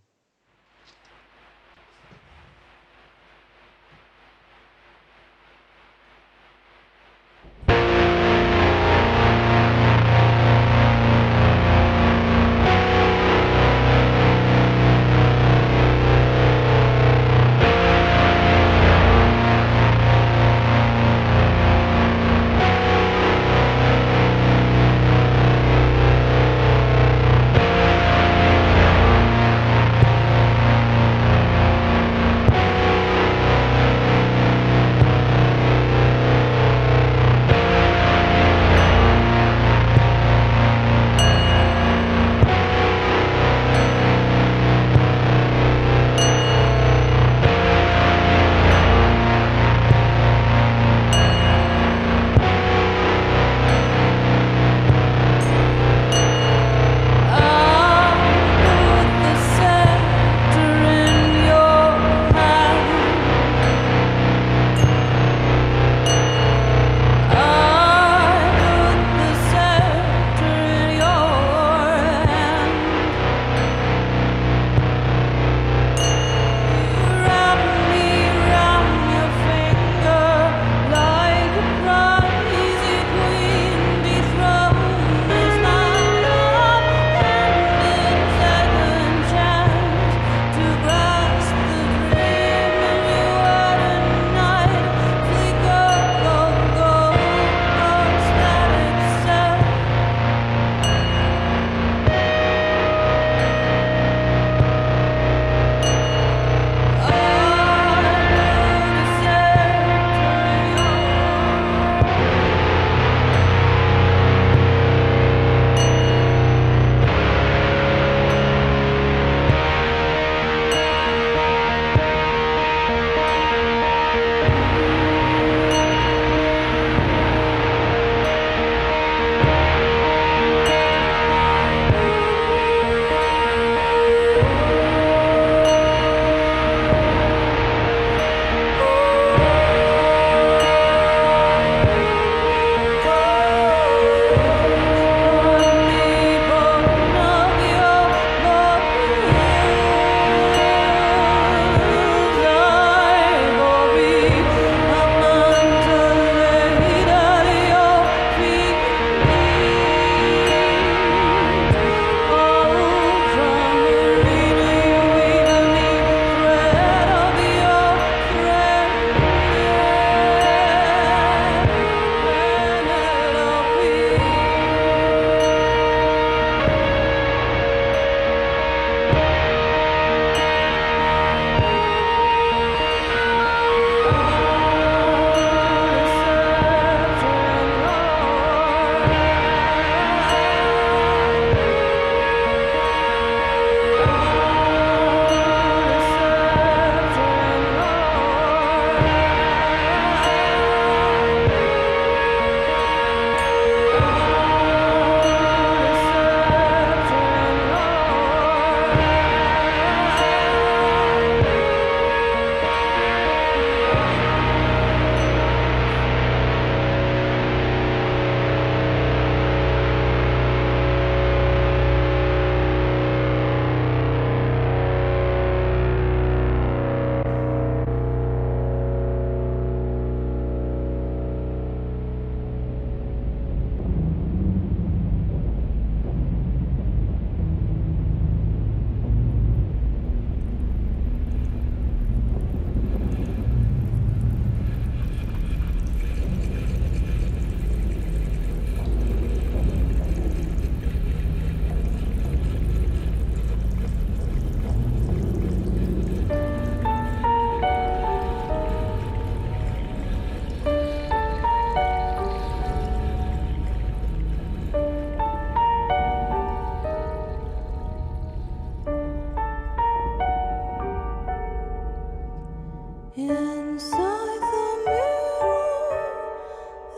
Inside the mirror,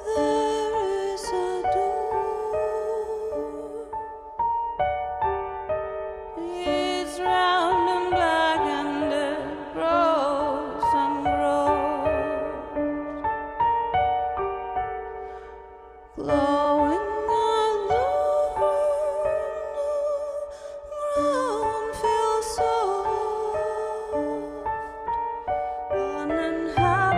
there is a door. It's round and black and it grows and grows, glowing on the ground feels soft, uninhabited.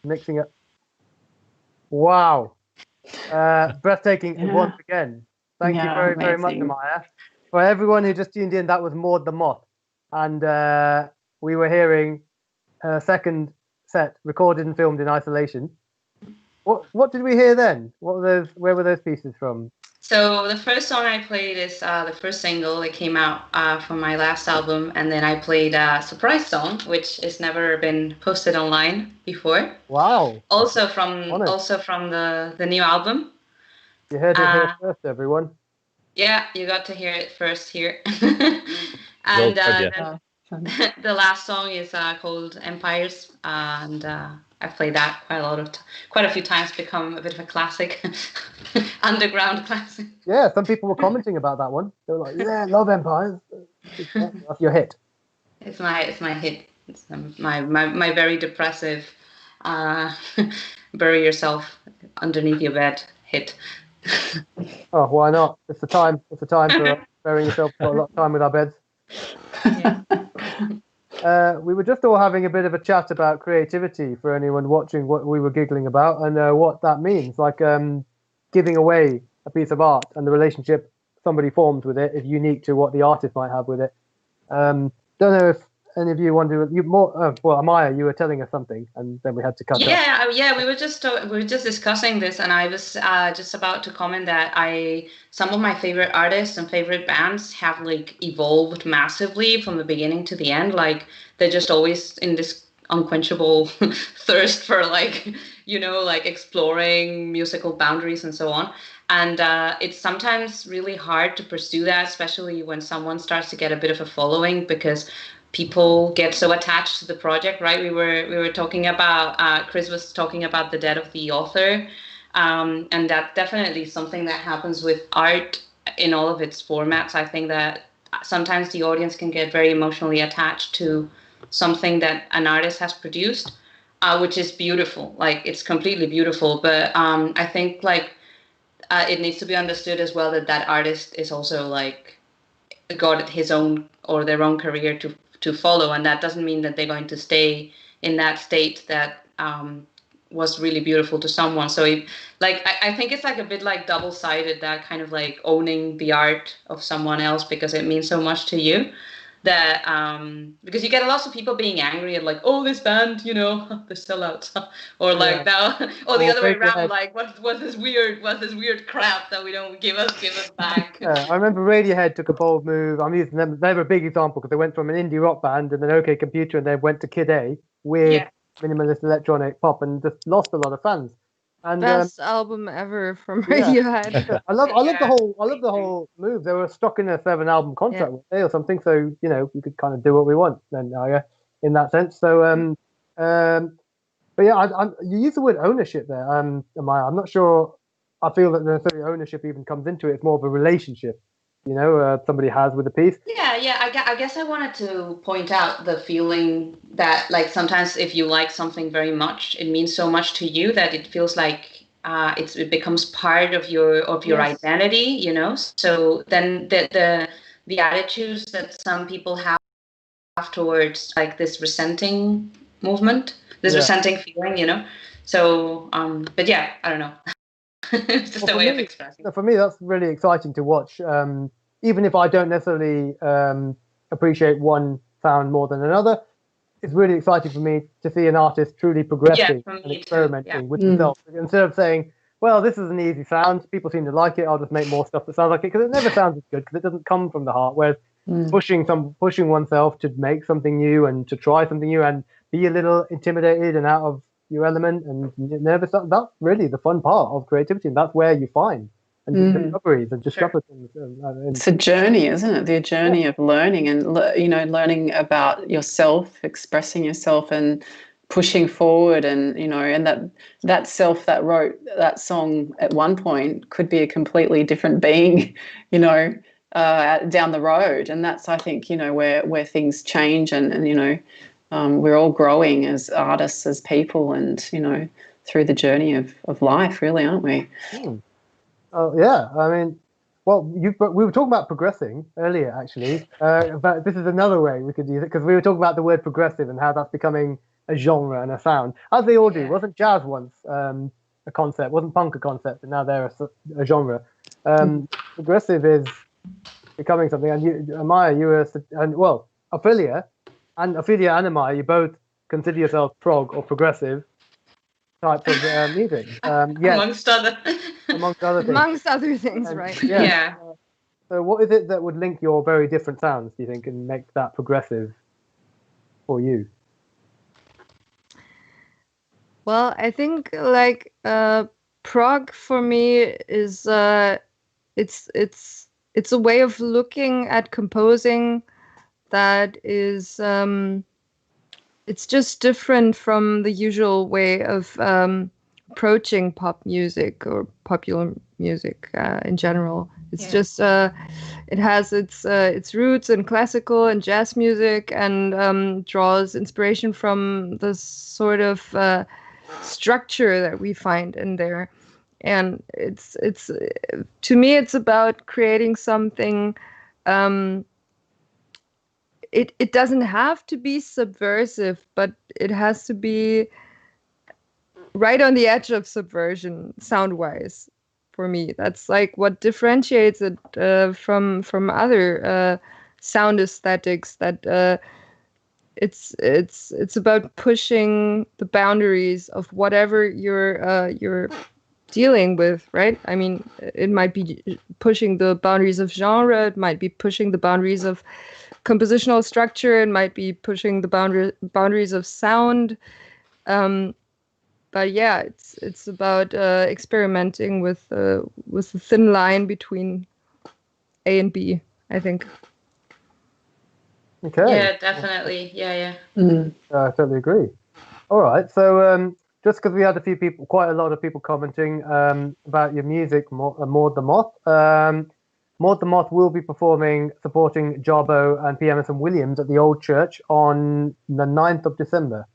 mixing it. Wow. Breathtaking once again. Thank you very, very much, Amaya. For everyone who just tuned in, that was Maud the Moth. And we were hearing her second set recorded and filmed in isolation. What did we hear then? Where were those pieces from? So the first song I played is the first single that came out from my last album, and then I played a surprise song, which has never been posted online before. Wow! Also from the new album. You heard it here first, everyone. Yeah, you got to hear it first here. And the last song is called Empires, and I've played that quite a few times. Become a bit of a classic, underground classic. Yeah, some people were commenting about that one. They were like, "Yeah, love Empires." That's your hit. It's my hit. It's my very depressive, bury yourself underneath your bed hit. Oh, why not? It's the time. It's the time for burying yourself. Got a lot of time with our beds. Yeah. We were just all having a bit of a chat about creativity for anyone watching, what we were giggling about and what that means. Like giving away a piece of art and the relationship somebody forms with it is unique to what the artist might have with it. Don't know if any of you want to. Well, Amaya, you were telling us something, and then we had to cut. Yeah. We were just discussing this, and I was just about to comment that some of my favorite artists and favorite bands have like evolved massively from the beginning to the end. Like they're just always in this unquenchable thirst for like exploring musical boundaries and so on. And it's sometimes really hard to pursue that, especially when someone starts to get a bit of a following, because people get so attached to the project, right? We were talking about, Chris was talking about the death of the author, and that's definitely something that happens with art in all of its formats. I think that sometimes the audience can get very emotionally attached to something that an artist has produced, which is beautiful. Like it's completely beautiful, but I think like it needs to be understood as well that artist is also like got his own or their own career to follow, and that doesn't mean that they're going to stay in that state that was really beautiful to someone. So I think it's like a bit like double-sided, that kind of like owning the art of someone else because it means so much to you, that because you get lots of people being angry and like, oh, this band, they're sellouts, or like now, or the other way around, like what's this weird crap that we don't give us back. Yeah, I remember Radiohead took a bold move. I'm using them. They were a big example because they went from an indie rock band and then OK Computer, and they went to Kid A with minimalist electronic pop and just lost a lot of fans. And best album ever from Radiohead. Yeah. I love the whole move. They were stuck in a 7-album contract or something, so we could kind of do what we want then, in that sense. So but yeah, you use the word ownership there, Amaya. I'm not sure I feel that necessarily ownership even comes into it. It's more of a relationship, somebody has with a piece. Yeah. I guess I wanted to point out the feeling that, like, sometimes if you like something very much, it means so much to you that it feels like it becomes part of your identity, So then the attitudes that some people have towards like this resenting movement, resenting feeling, So, but yeah, I don't know. It's just a way of expressing. For me, that's really exciting to watch. Even if I don't necessarily appreciate one sound more than another, it's really exciting for me to see an artist truly progressing and experimenting with themselves. Instead of saying, well, this is an easy sound, people seem to like it, I'll just make more stuff that sounds like it, because it never sounds as good, because it doesn't come from the heart. Whereas pushing oneself to make something new and to try something new and be a little intimidated and out of your element and never start, that's really the fun part of creativity, and that's where you find and discoveries and discover things. It's a journey, isn't it? The journey of learning and learning about yourself, expressing yourself, and pushing forward, and and that self that wrote that song at one point could be a completely different being, down the road, and that's, I think, where things change, and we're all growing as artists, as people, and through the journey of life, really, aren't we? Oh yeah, I mean, well, we were talking about progressing earlier, actually, but this is another way we could use it, because we were talking about the word progressive and how that's becoming a genre and a sound, as they all do. Wasn't jazz once a concept? Wasn't punk a concept? And now they're a genre. Progressive is becoming something. And Amaya, Ophelia and Amaya, you both consider yourself prog or progressive types of music. Amongst other things. Amongst other things, right? Yeah. So what is it that would link your very different sounds, do you think, and make that progressive for you? Well, I think like prog for me is it's a way of looking at composing that is it's just different from the usual way of approaching pop music or popular music in general. It's just it has its roots in classical and jazz music, and draws inspiration from the sort of structure that we find in there. And it's to me, it's about creating something. It doesn't have to be subversive, but it has to be right on the edge of subversion, sound-wise. For me, that's like what differentiates it from other sound aesthetics. That it's about pushing the boundaries of whatever you're dealing with, right? I mean, it might be pushing the boundaries of genre, it might be pushing the boundaries of compositional structure, it might be pushing the boundaries of sound. But yeah, it's about experimenting with the thin line between A and B, I think. Okay. Yeah, definitely. Yeah. I totally agree. All right, so just because we had quite a lot of people commenting about your music, Maud the Moth. Maud the Moth will be supporting Jarbo and P. Emerson Williams at the Old Church on the 9th of December.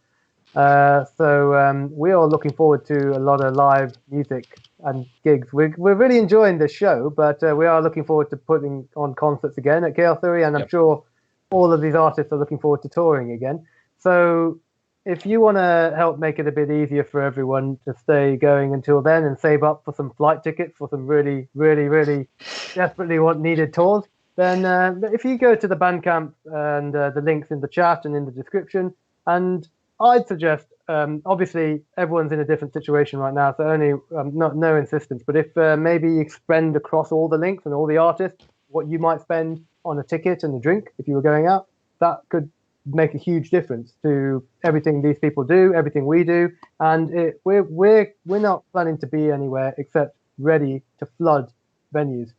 So we are looking forward to a lot of live music and gigs. We're really enjoying this show, but we are looking forward to putting on concerts again at Chaos Theory, and I'm sure all of these artists are looking forward to touring again. So if you want to help make it a bit easier for everyone to stay going until then and save up for some flight tickets for some really, really, really desperately needed tours, then if you go to the Bandcamp and the links in the chat and in the description, and I'd suggest, obviously, everyone's in a different situation right now, so no insistence. But if maybe you spend across all the links and all the artists what you might spend on a ticket and a drink if you were going out, that could make a huge difference to everything these people do, everything we do. And we're not planning to be anywhere except ready to flood venues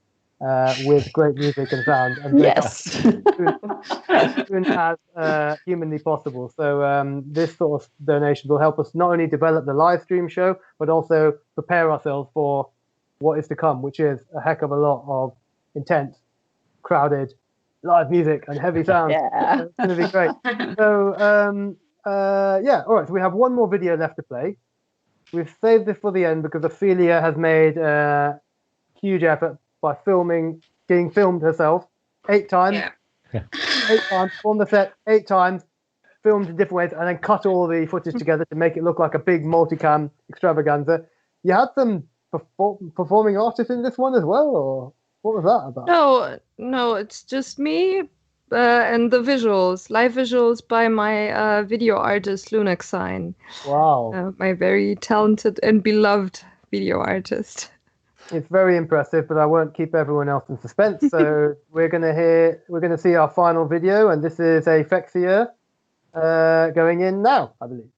with great music and sound, and yes, as soon as humanly possible. So this sort of donation will help us not only develop the live stream show, but also prepare ourselves for what is to come, which is a heck of a lot of intense, crowded live music and heavy sound. Yeah. It's going to be great. So all right. So we have one more video left to play. We've saved this for the end because Ophelia has made a huge effort by getting filmed herself 8 times. Yeah. 8 times on the set, 8 times, filmed in different ways, and then cut all the footage together to make it look like a big multicam extravaganza. You had some performing artists in this one as well, or what was that about? No, it's just me and the visuals, live visuals by my video artist Lunaxine. Wow. My very talented and beloved video artist. It's very impressive, but I won't keep everyone else in suspense. So we're gonna see our final video, and this is Aphexia going in now, I believe.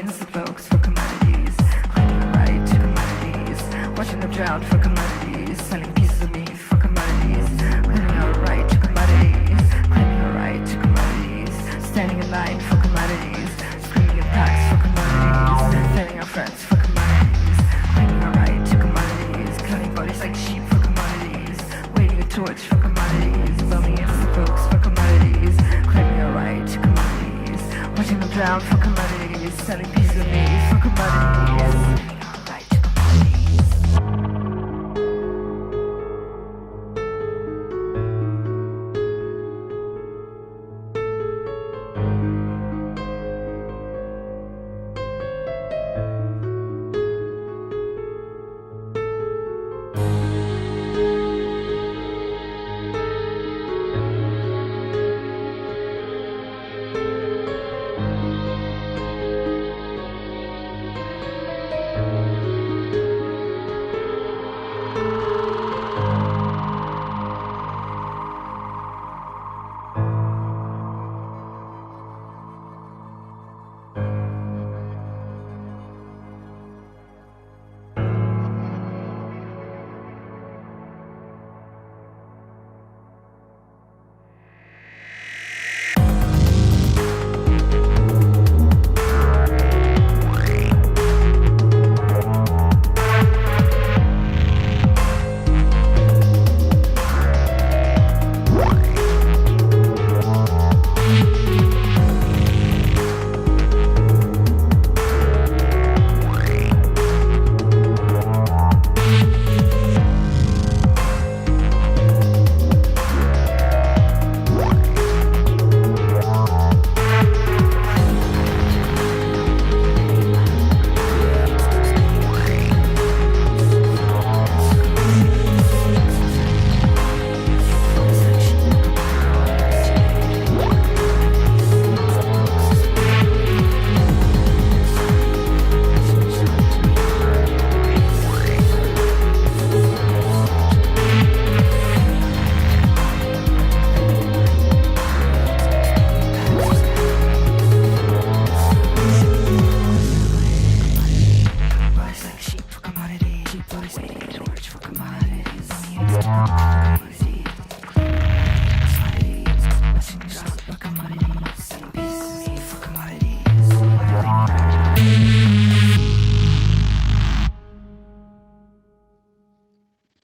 millions of folks for commodities, claiming the right to commodities, watching them drown for commodities, selling pieces of me for commodities, claiming our right to commodities, claiming our right to commodities, standing in line for commodities, screaming in packs for commodities, failing our friends for commodities, claiming our right to commodities, cutting bodies like sheep for commodities, waving a torch for commodities, bumming into the folks for commodities, claiming our right to commodities, watching them drown for commodities, selling pieces of me for commodities.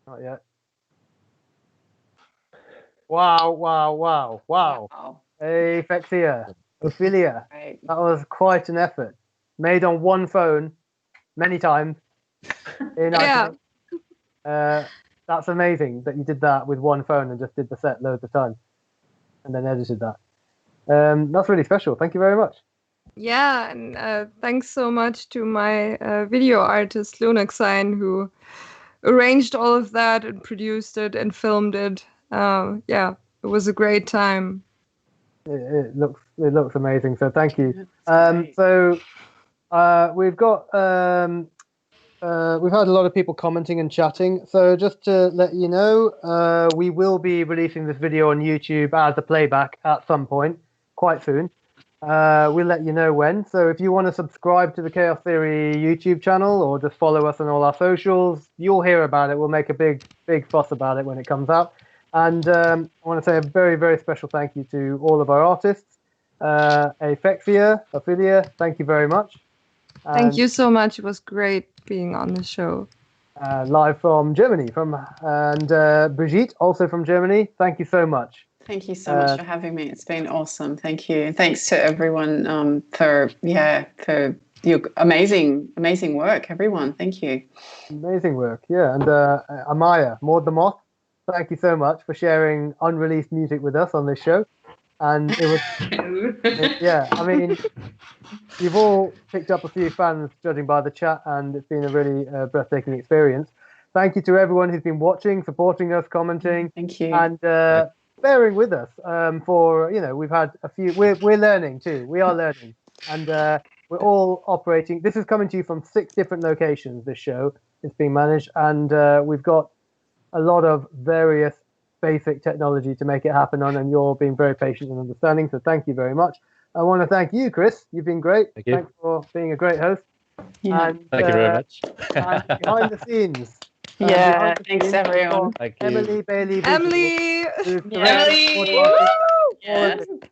Not yet. Wow, wow, wow, wow. Aphexia, Ophelia. Right. That was quite an effort. Made on one phone many times. Yeah. That's amazing that you did that with one phone and just did the set loads of times and then edited that. That's really special. Thank you very much. Yeah, and thanks so much to my video artist, Lunaxine, who arranged all of that and produced it and filmed it. Yeah, it was a great time. It looks amazing. So thank you. We've got we've had a lot of people commenting and chatting. So just to let you know, we will be releasing this video on YouTube as a playback at some point, quite soon. We'll let you know when. So if you want to subscribe to the Chaos Theory YouTube channel or just follow us on all our socials, you'll hear about it. We'll make a big fuss about it when it comes out. And I want to say a very, very special thank you to all of our artists. Aphexia, Ophelia, thank you very much. Thank you so much. It was great being on the show. Live from Germany, and Brigitte, also from Germany. Thank you so much. Thank you so much for having me. It's been awesome. Thank you. And thanks to everyone for your amazing work, everyone. Thank you. Amazing work, yeah. And Amaya, Maud the Moth, thank you so much for sharing unreleased music with us on this show. And it was, yeah, I mean, you've all picked up a few fans judging by the chat, and it's been a really breathtaking experience. Thank you to everyone who's been watching, supporting us, commenting. Thank you. And bearing with us for, we've had a few, we're learning too. We are learning. And we're all operating. This is coming to you from 6 different locations, this show. It's being managed. And we've got a lot of various basic technology to make it happen on, and you're being very patient and understanding. So thank you very much. I want to thank you, Chris. You've been great. Thank you. Thanks for being a great host. Yeah. And, Thank you very much. and behind the scenes. Yeah, thanks everyone. Thank you. Emily Bailey. Emily!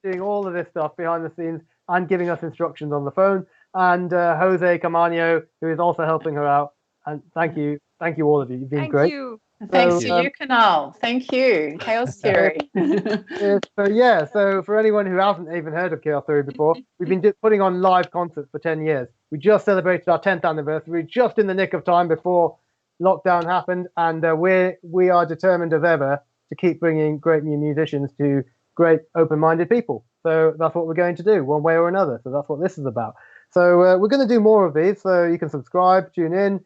Doing all of this stuff behind the scenes and giving us instructions on the phone. And Jose Camargo, who is also helping her out. And thank you all of you. You've been great. You. Thanks to you, Kunal. Thank you. Chaos Theory. So for anyone who hasn't even heard of Chaos Theory before, we've been putting on live concerts for 10 years. We just celebrated our 10th anniversary, just in the nick of time before lockdown happened, and we are determined as ever to keep bringing great new musicians to great open-minded people. So that's what we're going to do, one way or another. So that's what this is about. So we're going to do more of these. So you can subscribe, tune in.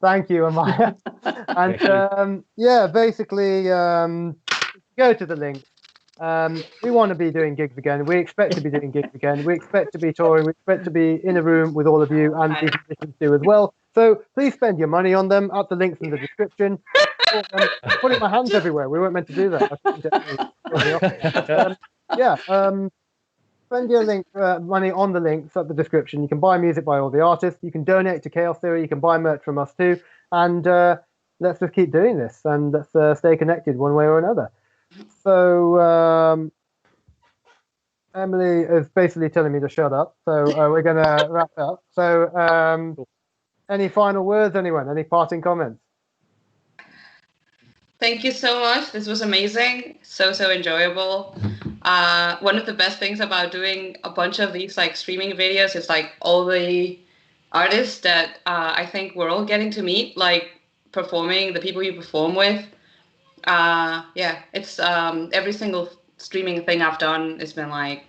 Thank you, Amaya. And basically, go to the link. We want to be doing gigs again. We expect to be doing gigs again. We expect to be touring. We expect to be in a room with all of you, and these musicians do as well. So please spend your money on them at the links in the description. I'm putting my hands everywhere. We weren't meant to do that. Spend your money on the links at the description. You can buy music by all the artists. You can donate to Chaos Theory. You can buy merch from us too. And let's just keep doing this, and let's stay connected one way or another. So Emily is basically telling me to shut up. So we're going to wrap up. So any final words, anyone? Any parting comments? Thank you so much. This was amazing. So enjoyable. One of the best things about doing a bunch of these like streaming videos is like all the artists that I think we're all getting to meet, like performing, the people you perform with. It's every single streaming thing I've done has been like,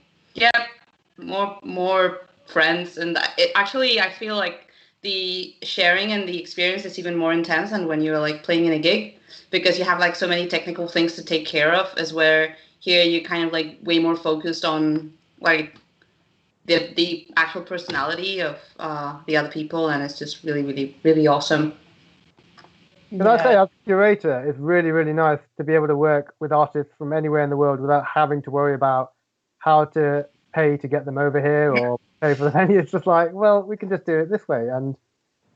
more friends. And actually, I feel like the sharing and the experience is even more intense than when you're like playing in a gig, because you have like so many technical things to take care of, as where here you kind of like way more focused on like the actual personality of the other people, and it's just really, really, really awesome. Can I say, as a curator, it's really, really nice to be able to work with artists from anywhere in the world without having to worry about how to pay to get them over here or pay for the venue. It's just like, well, we can just do it this way, and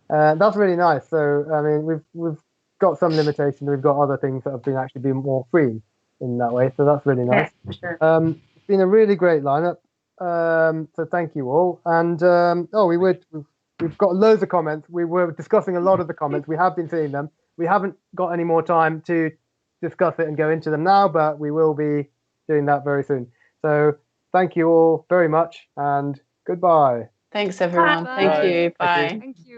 that's really nice. So, I mean, we've got some limitations. We've got other things that have been actually been more free in that way. So that's really nice. Yeah, sure. It's been a really great lineup. So thank you all. And we've got loads of comments. We were discussing a lot of the comments. We have been seeing them. We haven't got any more time to discuss it and go into them now, but we will be doing that very soon. So thank you all very much, and goodbye. Thanks, everyone. Bye. Thank you. Bye. Bye. Thank you.